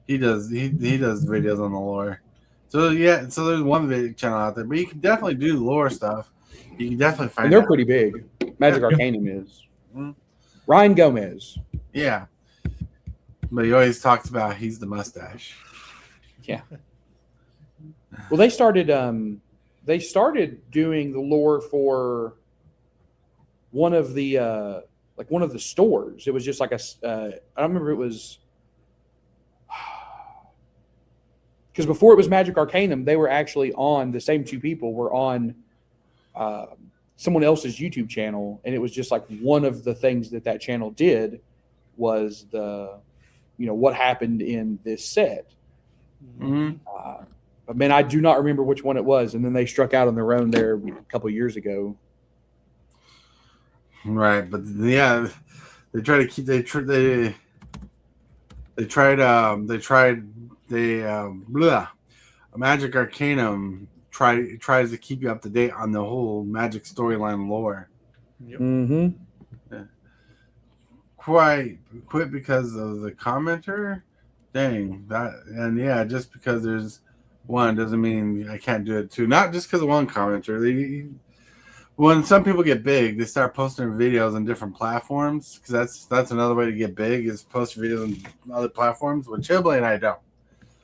Speaker 1: He does videos on the lore. So yeah, so there's one video channel out there, but you can definitely do lore stuff. You can definitely find.
Speaker 4: And they're pretty big. Magic Arcanum is. Ryan Gomez.
Speaker 1: Yeah. But he always talks about he's the mustache.
Speaker 4: Yeah. Well, they started doing the lore for one of the stores. It was just like I remember it was because before it was Magic Arcanum, they were actually on the same two people were on someone else's YouTube channel, and it was just like one of the things that channel did was what happened in this set.
Speaker 1: Mm-hmm.
Speaker 4: But man, I do not remember which one it was, and then they struck out on their own there a couple of years ago.
Speaker 1: Right, but yeah, they try to keep Magic Arcanum tries to keep you up to date on the whole Magic storyline lore.
Speaker 3: Yep.
Speaker 4: Mm-hmm.
Speaker 1: Yeah. Quit because of the commenter. Dang that, and yeah, just because there's one doesn't mean I can't do it too. Not just because of one commenter. When some people get big, they start posting videos on different platforms because that's another way to get big is post videos on other platforms. Which HILLBILLY and I don't.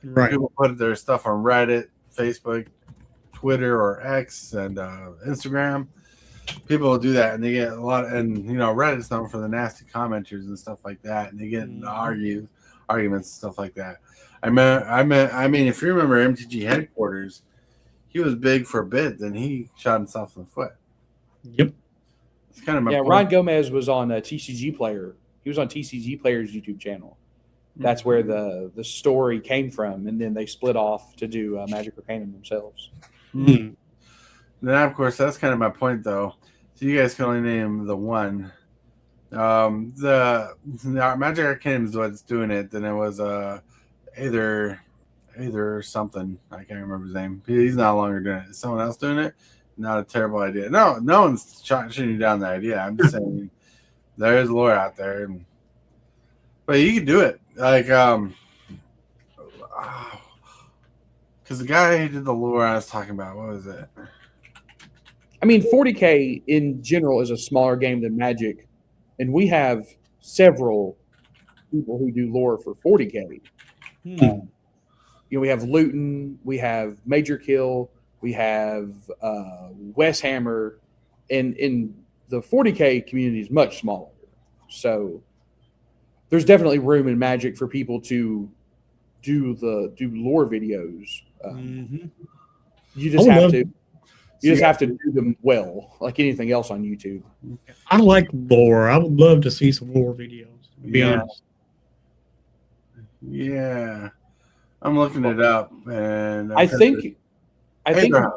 Speaker 3: Right.
Speaker 1: People put their stuff on Reddit, Facebook, Twitter, or X, and Instagram. People will do that, and they get a lot. And Reddit's known for the nasty commenters and stuff like that, and they get into arguments and stuff like that. I mean, if you remember MTG headquarters, he was big for a bit, then he shot himself in the foot.
Speaker 3: Yep.
Speaker 1: It's kind of my point.
Speaker 4: Ryan Gomez was on TCGplayer. He was on TCGplayer's YouTube channel. That's where the story came from, and then they split off to do Magic Arcanum themselves.
Speaker 1: Mm-hmm. Then, of course, that's kind of my point, though. So you guys can only name the one. The Magic Arcanum is what's doing it. Then it was either something. I can't remember his name. He's no longer doing it. Is someone else doing it? Not a terrible idea. No one's shooting you down the idea. I'm just saying there is lore out there, but you can do it. Like because the guy who did the lore I was talking about, what was it?
Speaker 4: I mean, 40K in general is a smaller game than Magic, and we have several people who do lore for 40K. We have Luton, we have Major Kill, we have Wes Hammer, and in the 40K community is much smaller. So there's definitely room in Magic for people to do lore videos. You just have to do them well, like anything else on YouTube.
Speaker 3: I like lore. I would love to see some lore videos, to be honest.
Speaker 1: Yeah. I'm looking it up, and
Speaker 4: I think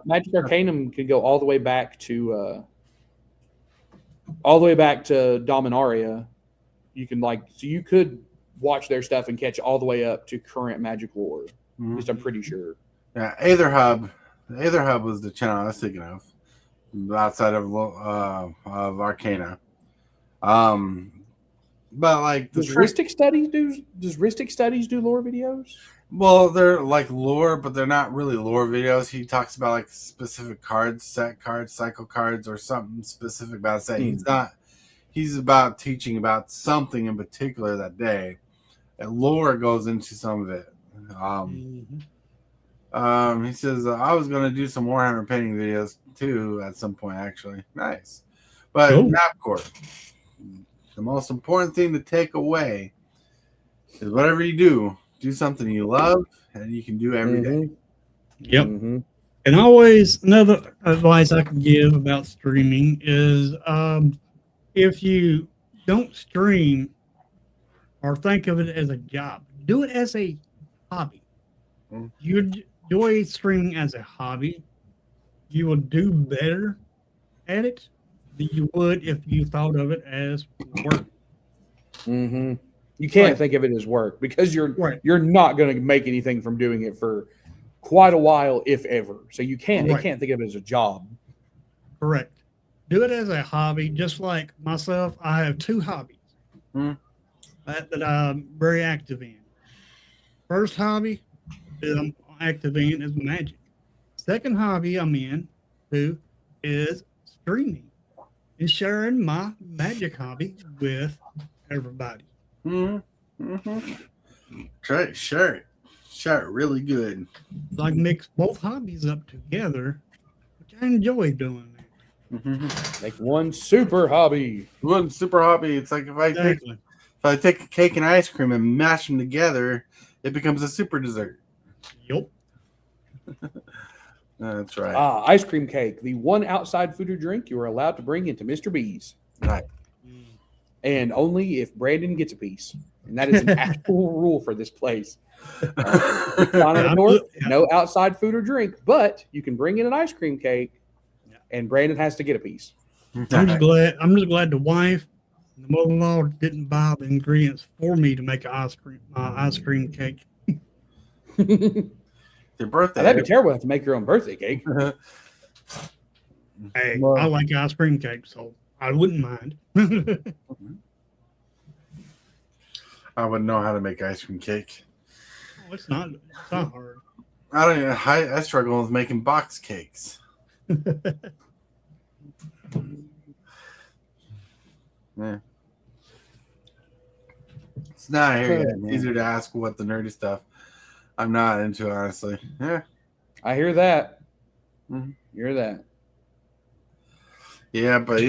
Speaker 4: Magic Arcanum could go all the way back to Dominaria. You can you could watch their stuff and catch all the way up to current Magic lore. At least I'm pretty sure.
Speaker 1: Yeah, Aetherhub. Aetherhub was the channel I was thinking of, outside of Arcana. But like,
Speaker 4: does Ristic Studies do lore videos?
Speaker 1: Well, they're like lore, but they're not really lore videos. He talks about like specific cards, set cards, cycle cards, or something specific about set. He's about teaching about something in particular that day. And lore goes into some of it. He says, I was going to do some Warhammer painting videos too at some point, actually. Nice. But Napcore, the most important thing to take away is whatever you do something you love and you can do every day.
Speaker 3: Yep. And always, another advice I can give about streaming is if you don't stream or think of it as a job, do it as a hobby. You enjoy streaming as a hobby, you will do better at it than you would if you thought of it as work.
Speaker 4: You can't think of it as work because you're not going to make anything from doing it for quite a while, if ever. So you can't think of it as a job.
Speaker 3: Correct. Do it as a hobby, just like myself. I have two hobbies that I'm very active in. First hobby that I'm active in is Magic. Second hobby I'm in is streaming. and sharing my magic hobby with everybody.
Speaker 1: Try it, share it really good.
Speaker 3: So I mix both hobbies up together, which I enjoy doing.
Speaker 4: Like one super hobby.
Speaker 1: One super hobby. It's like if I take a cake and ice cream and mash them together, it becomes a super dessert.
Speaker 3: Yep.
Speaker 1: That's right.
Speaker 4: Ice cream cake, the one outside food or drink you are allowed to bring into Mr. B's.
Speaker 1: Right.
Speaker 4: And only if Brandon gets a piece. And that is an actual rule for this place. No outside food or drink, but you can bring in an ice cream cake, and Brandon has to get a piece.
Speaker 3: I'm just glad the wife and the mother-in-law didn't buy the ingredients for me to make an ice cream cake.
Speaker 1: Your birthday.
Speaker 4: That'd be terrible to have to make your own birthday cake.
Speaker 3: Hey, I like ice cream cake, so I wouldn't mind.
Speaker 1: I wouldn't know how to make ice cream cake.
Speaker 3: Oh, it's not hard.
Speaker 1: I don't even. I struggle with making box cakes. Yeah. It's not here. It's easier to ask what the nerdy stuff I'm not into, honestly. Yeah.
Speaker 4: I hear that.
Speaker 1: Mm-hmm.
Speaker 4: You hear that.
Speaker 1: Yeah, but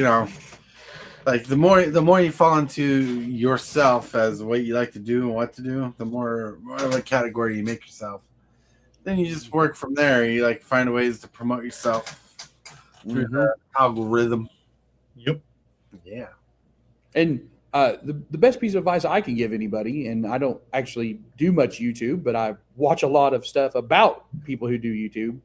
Speaker 1: like the more you fall into yourself as what you like to do and what to do, the more of a category you make yourself. Then you just work from there. You like find ways to promote yourself through the algorithm.
Speaker 3: Yep.
Speaker 1: Yeah.
Speaker 4: And the best piece of advice I can give anybody, and I don't actually do much YouTube, but I watch a lot of stuff about people who do YouTube,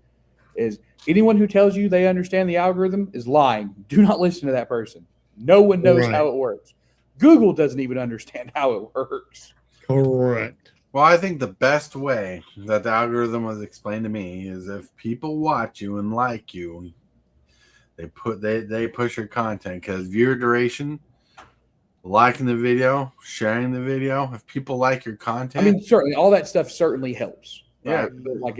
Speaker 4: is anyone who tells you they understand the algorithm is lying. Do not listen to that person. No one knows how it works. Google doesn't even understand how it works.
Speaker 3: Correct.
Speaker 1: Well, I think the best way that the algorithm was explained to me is if people watch you and like you, they push your content, because viewer duration, liking the video, sharing the video. If people like your content,
Speaker 4: I mean, certainly all that stuff certainly helps.
Speaker 1: Yeah.
Speaker 4: Right? But like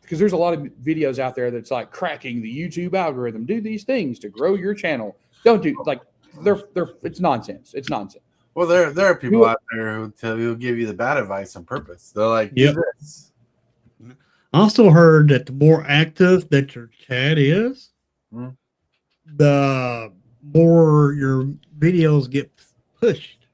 Speaker 4: because there's a lot of videos out there that's like cracking the YouTube algorithm. Do these things to grow your channel. Don't do like they're it's nonsense. It's nonsense.
Speaker 1: Well, there are people out there who give you the bad advice on purpose. They're like, do this.
Speaker 3: I also heard that the more active that your chat is, the more your videos get pushed.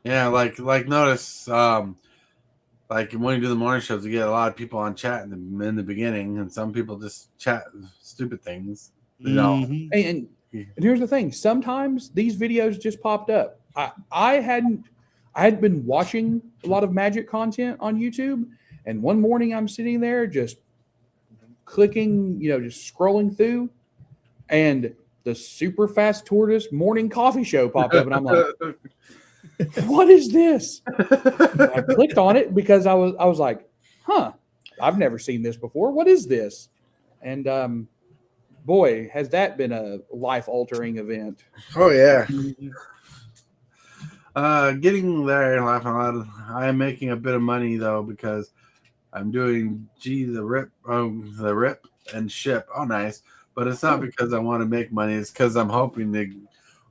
Speaker 1: Yeah, like notice, like when you do the morning shows, you get a lot of people on chat in the beginning, and some people just chat stupid things. You know.
Speaker 4: And here's the thing: sometimes these videos just popped up. I had been watching a lot of magic content on YouTube, and one morning I'm sitting there just clicking, just scrolling through, and the Super Fast Tortoise morning coffee show popped up, and I'm like, "What is this?" I clicked on it because I was like, "Huh, I've never seen this before. What is this?" And boy, has that been a life-altering event.
Speaker 1: Oh, yeah. Getting there and laughing out. I am making a bit of money, though, because I'm doing the rip and ship. Oh, nice. But it's not because I want to make money. It's because I'm hoping to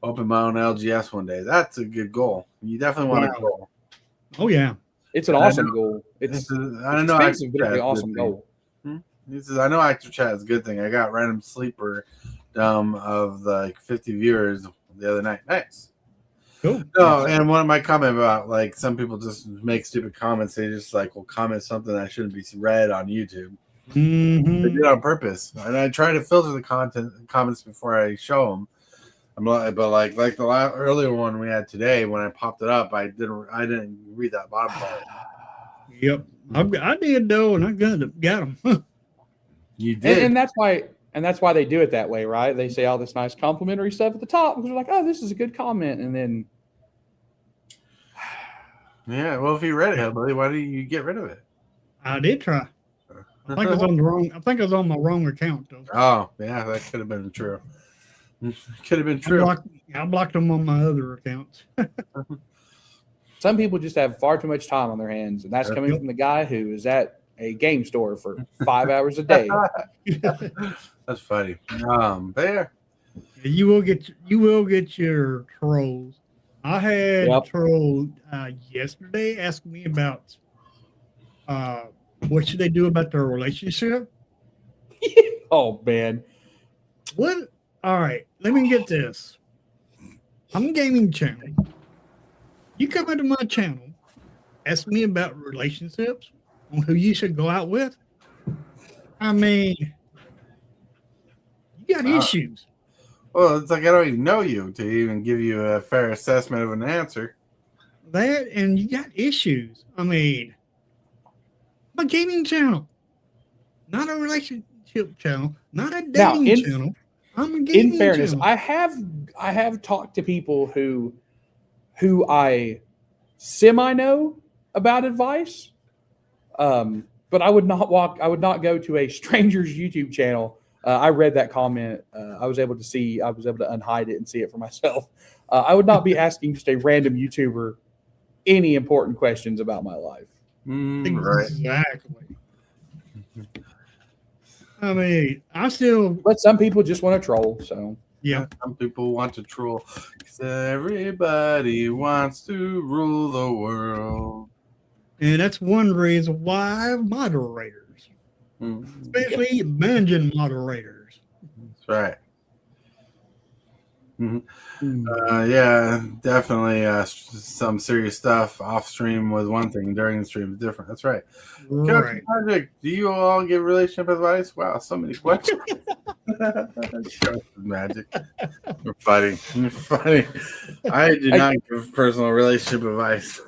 Speaker 1: open my own LGS one day. That's a good goal. You definitely want a goal.
Speaker 3: Oh, yeah.
Speaker 4: It's an awesome goal. It's
Speaker 1: I don't know.
Speaker 4: expensive, but it's an awesome goal.
Speaker 1: He says, I know active chat is a good thing. I got random sleeper of the 50 viewers the other night. Nice.
Speaker 3: Cool.
Speaker 1: No, and one of my comment about like some people just make stupid comments. They just like will comment something that shouldn't be read on YouTube. They do it on purpose. And I try to filter the comments before I show them. But like the earlier one we had today, when I popped it up, I didn't read that bottom part.
Speaker 3: Yep. I did though, and I got them.
Speaker 1: You did,
Speaker 4: and that's why they do it that way, right? They say all this nice complimentary stuff at the top because they're like, "Oh, this is a good comment," and then,
Speaker 1: yeah. Well, if you read it, Hillbilly, why didn't you get rid of it?
Speaker 3: I did try. I think I was on the wrong. I think I was on my wrong account though.
Speaker 1: Oh, yeah, that could have been true. Could have been true.
Speaker 3: I blocked them on my other accounts.
Speaker 4: some people just have far too much time on their hands, and that's coming from the guy who is at a game store for 5 hours a day.
Speaker 1: That's funny. But yeah,
Speaker 3: You will get your trolls. I had a troll yesterday asking me about what should they do about their relationship.
Speaker 4: Oh man.
Speaker 3: What? All right, let me get this. I'm a gaming channel. You come into my channel, ask me about relationships on who you should go out with. I mean, you got issues.
Speaker 1: Well, it's like I don't even know you to even give you a fair assessment of an answer.
Speaker 3: That and you got issues. I mean, I'm a gaming channel, not a relationship channel, not a dating channel. I'm a gaming
Speaker 4: In fairness,
Speaker 3: channel.
Speaker 4: I have talked to people who I semi know about advice, but I would not go to a stranger's YouTube channel. I read that comment. I was able to unhide it and see it for myself. I would not be asking just a random YouTuber any important questions about my life.
Speaker 1: Right.
Speaker 3: Exactly. I mean,
Speaker 4: but some people just want to troll. So
Speaker 3: yeah,
Speaker 1: some people want to troll because everybody wants to rule the world,
Speaker 3: and that's one reason why I have moderators, especially managing moderators.
Speaker 1: That's right. Yeah, definitely. Some serious stuff off stream was one thing. During the stream is different. That's right.
Speaker 3: Right.
Speaker 1: Project, do you all give relationship advice? Wow, so many questions. Magic. You're funny. You're funny. I do not give personal relationship advice.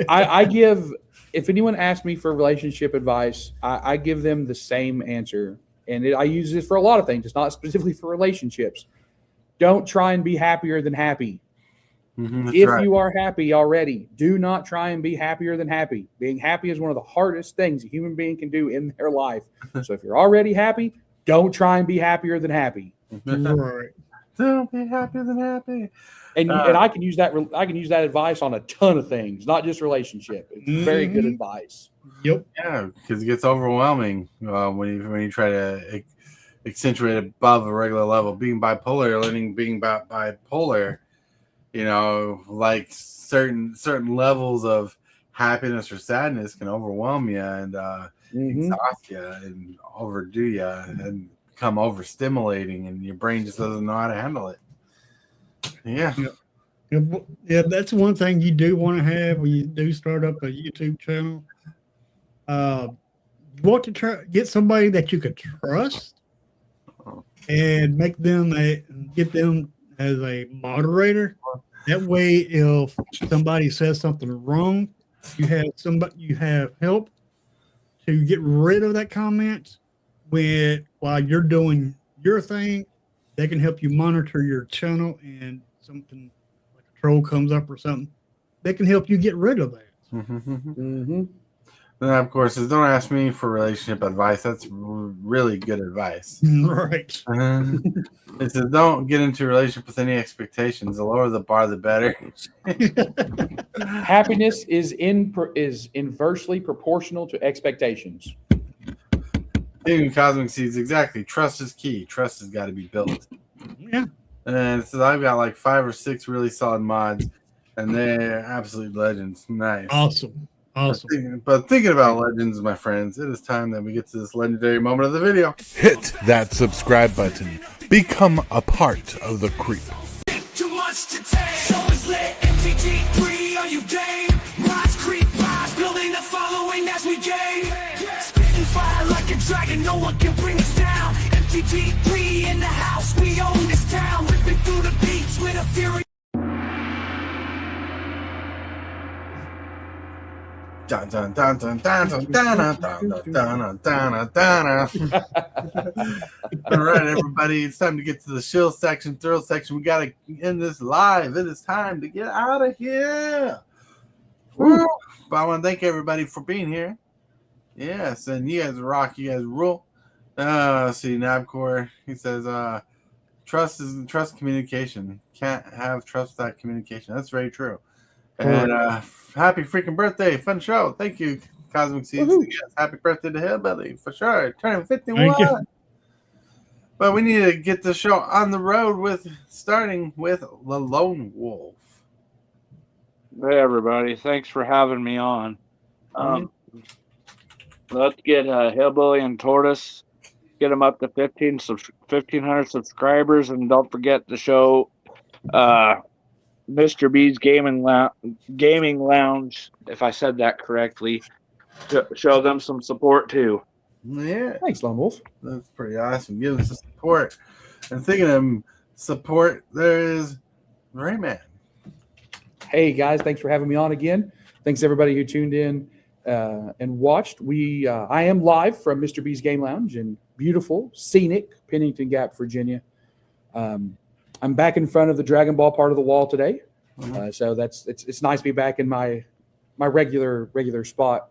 Speaker 4: I give, if anyone asks me for relationship advice, I give them the same answer. And I use this for a lot of things. It's not specifically for relationships. Don't try and be happier than happy. If you are happy already, do not try and be happier than happy. Being happy is one of the hardest things a human being can do in their life. So if you're already happy, don't try and be happier than happy.
Speaker 3: Right.
Speaker 1: Don't be happier than happy.
Speaker 4: And I can use that. I can use that advice on a ton of things, not just relationship. It's very good advice.
Speaker 3: Yep.
Speaker 1: Yeah, because it gets overwhelming when you try to accentuate above a regular level. Being bipolar, learning being bipolar, like certain levels of happiness or sadness can overwhelm you and exhaust you and overdo you and become overstimulating, and your brain just doesn't know how to handle it. Yeah.
Speaker 3: Yeah, that's one thing you do want to have when you do start up a YouTube channel. You want to get somebody that you could trust and get them as a moderator. That way, if somebody says something wrong, you have help to get rid of that comment. While you're doing your thing, they can help you monitor your channel, and something like a troll comes up or something, they can help you get rid of that.
Speaker 1: Then, of course, don't ask me for relationship advice. That's really good advice.
Speaker 3: Right.
Speaker 1: It says don't get into a relationship with any expectations. The lower the bar, the better.
Speaker 4: Happiness is inversely proportional to expectations.
Speaker 1: In Cosmic Seeds, exactly. Trust is key. Trust has got to be built.
Speaker 3: Yeah.
Speaker 1: And it says I've got like 5 or 6 really solid mods, and they're absolute legends. Nice.
Speaker 3: Awesome.
Speaker 1: But thinking about legends, my friends, it is time that we get to this legendary moment of the video.
Speaker 6: Hit that subscribe button. Become a part of the creep.
Speaker 2: Too much to take. Show is lit. MTG3, are you game? Rise, creep, rise, building a following as we gain. Spitting fire like a dragon, no one can bring us down. MTG3 in the house, we own this town. Ripping through the beats with a fury.
Speaker 1: Dun, dun, dun, dun, dun, dun, dun, dun, dun, dun, dun, dun. All right, everybody, it's time to get to the shill section, thrill section. We got to end this live. It is time to get out of here. Woo. But I want to thank everybody for being here. Yes, and you guys rock. You guys rule. See, Nabcore, he says, trust communication. Can't have trust without communication. That's very true. And happy freaking birthday. Fun show. Thank you, Cosmic Seeds. Yes, happy birthday to HILLBILLY, for sure. Turning 51. But we need to get the show on the road starting with the Lone Wolf.
Speaker 5: Hey, everybody. Thanks for having me on. Let's get Hillbilly and Tortoise, get them up to 1,500 subscribers, and don't forget to show Mr. B's Gaming Lounge, if I said that correctly, to show them some support too.
Speaker 1: Yeah.
Speaker 4: Thanks, Lone Wolf.
Speaker 1: That's pretty awesome. Give us the support. And thinking of support, there is Rayman.
Speaker 4: Hey guys, thanks for having me on again. Thanks everybody who tuned in and watched. I am live from Mr. B's Game Lounge in beautiful, scenic Pennington Gap, Virginia. I'm back in front of the Dragon Ball part of the wall today, so it's nice to be back in my regular spot.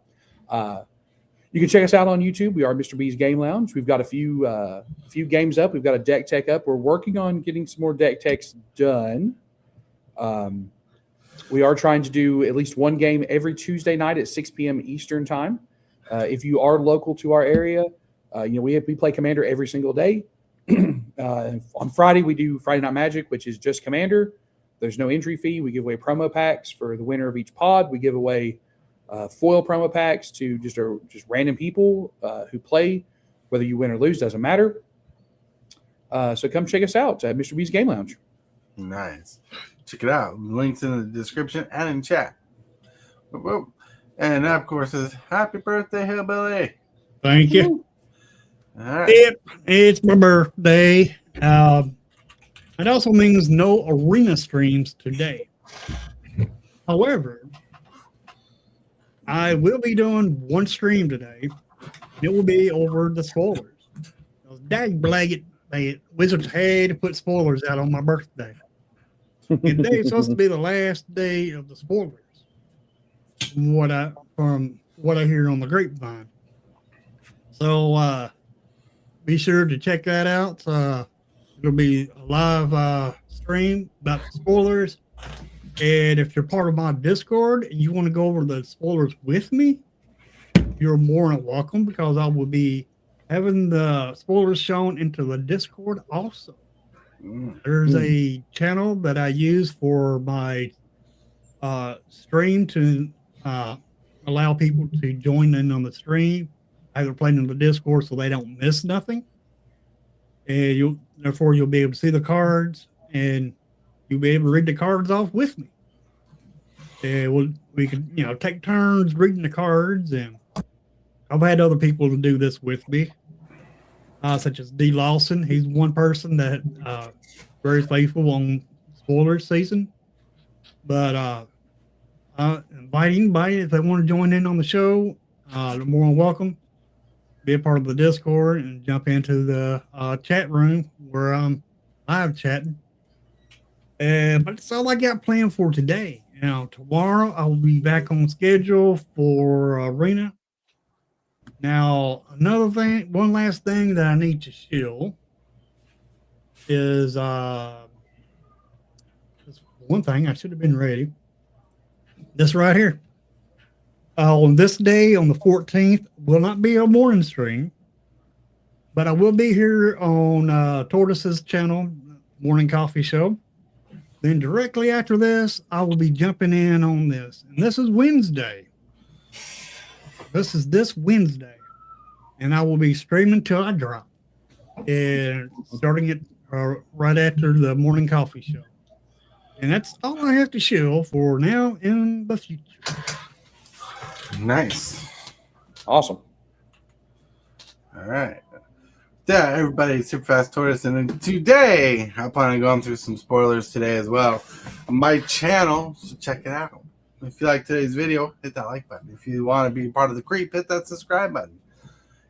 Speaker 4: You can check us out on YouTube. We are Mr. B's Game Lounge. We've got a few games up. We've got a deck tech up. We're working on getting some more deck techs done. We are trying to do at least one game every Tuesday night at 6 p.m. Eastern time. If you are local to our area, we play Commander every single day. On Friday, we do Friday Night Magic, which is just Commander. There's no entry fee. We give away promo packs for the winner of each pod. We give away foil promo packs to just random people who play. Whether you win or lose doesn't matter. So come check us out at Mr. B's Game Lounge.
Speaker 1: Nice. Check it out. Links in the description and in chat. And that, of course, is happy birthday, Hillbilly.
Speaker 3: Thank you.
Speaker 1: All right.
Speaker 3: Yep, it's my birthday. It also means no arena streams today. However, I will be doing one stream today. It will be over the spoilers. Dag blagged, Wizards had to put spoilers out on my birthday. And today is supposed to be the last day of the spoilers. From what I hear on the grapevine. So be sure to check that out. It'll be a live stream about the spoilers. And if you're part of my Discord and you want to go over the spoilers with me, you're more than welcome, because I will be having the spoilers shown into the Discord also. There's a channel that I use for my stream to allow people to join in on the stream. I have it played in the Discord so they don't miss nothing. And therefore you'll be able to see the cards and you'll be able to read the cards off with me. And we could, take turns reading the cards, and I've had other people to do this with me. Such as D. Lawson. He's one person that very faithful on spoiler season. But invite anybody if they want to join in on the show. They're more than welcome. Be a part of the Discord and jump into the chat room where I'm live chatting. But that's all I got planned for today. Tomorrow I will be back on schedule for Arena. Now, one last thing that I need to show is one thing I should have been ready. This right here. On this day, on the 14th, will not be a morning stream, but I will be here on Tortoise's channel, Morning Coffee Show. Then directly after this, I will be jumping in on this. And this is Wednesday. This Wednesday. And I will be streaming till I drop. And starting it right after the Morning Coffee Show. And that's all I have to show for now in the future.
Speaker 1: Nice.
Speaker 4: Awesome.
Speaker 1: All right. Yeah, everybody, Super Fast Tortoise, and then today I plan on going through some spoilers today as well on my channel, so check it out. If you like today's video, hit that like button. If you want to be part of the creep, hit that subscribe button.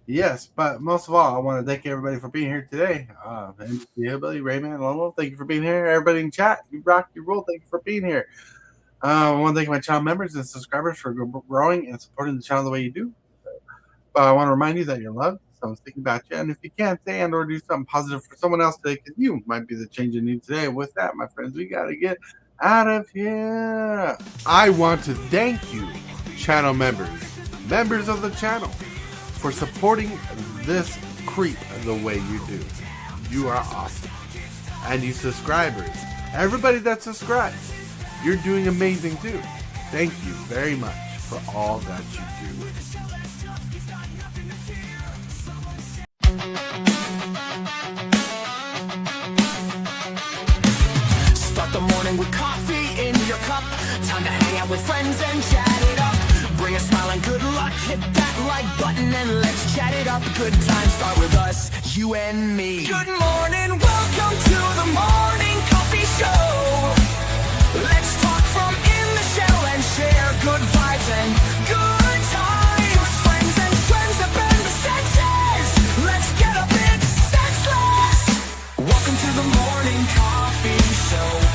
Speaker 1: Yes, but most of all, I want to thank everybody for being here today. And Hillbilly, Rayman, Lone Wolf, thank you for being here. Everybody in chat, you rock, you roll. Thank you for being here. I want to thank my channel members and subscribers for growing and supporting the channel the way you do. I want to remind you that you're loved. Someone's thinking about you, and if you can't say and or do something positive for someone else today, because you might be the change you need today. With that, my friends, we got to get out of here.
Speaker 6: I want to thank you, channel members of the channel, for supporting this creep the way you do.
Speaker 1: you are awesome. And you subscribers, everybody that subscribes, you're doing amazing too. Thank you very much for all that you do.
Speaker 2: Start the morning with coffee in your cup. Time to hang out with friends and chat it up. Bring a smile and good luck. Hit that like button and let's chat it up. Good times start with us, you and me. Good morning, welcome to the morning coffee show. Let's talk from in the shell and share good vibes and good times. Friends and friends that bend the senses. Let's get a bit senseless. Welcome to the morning coffee show.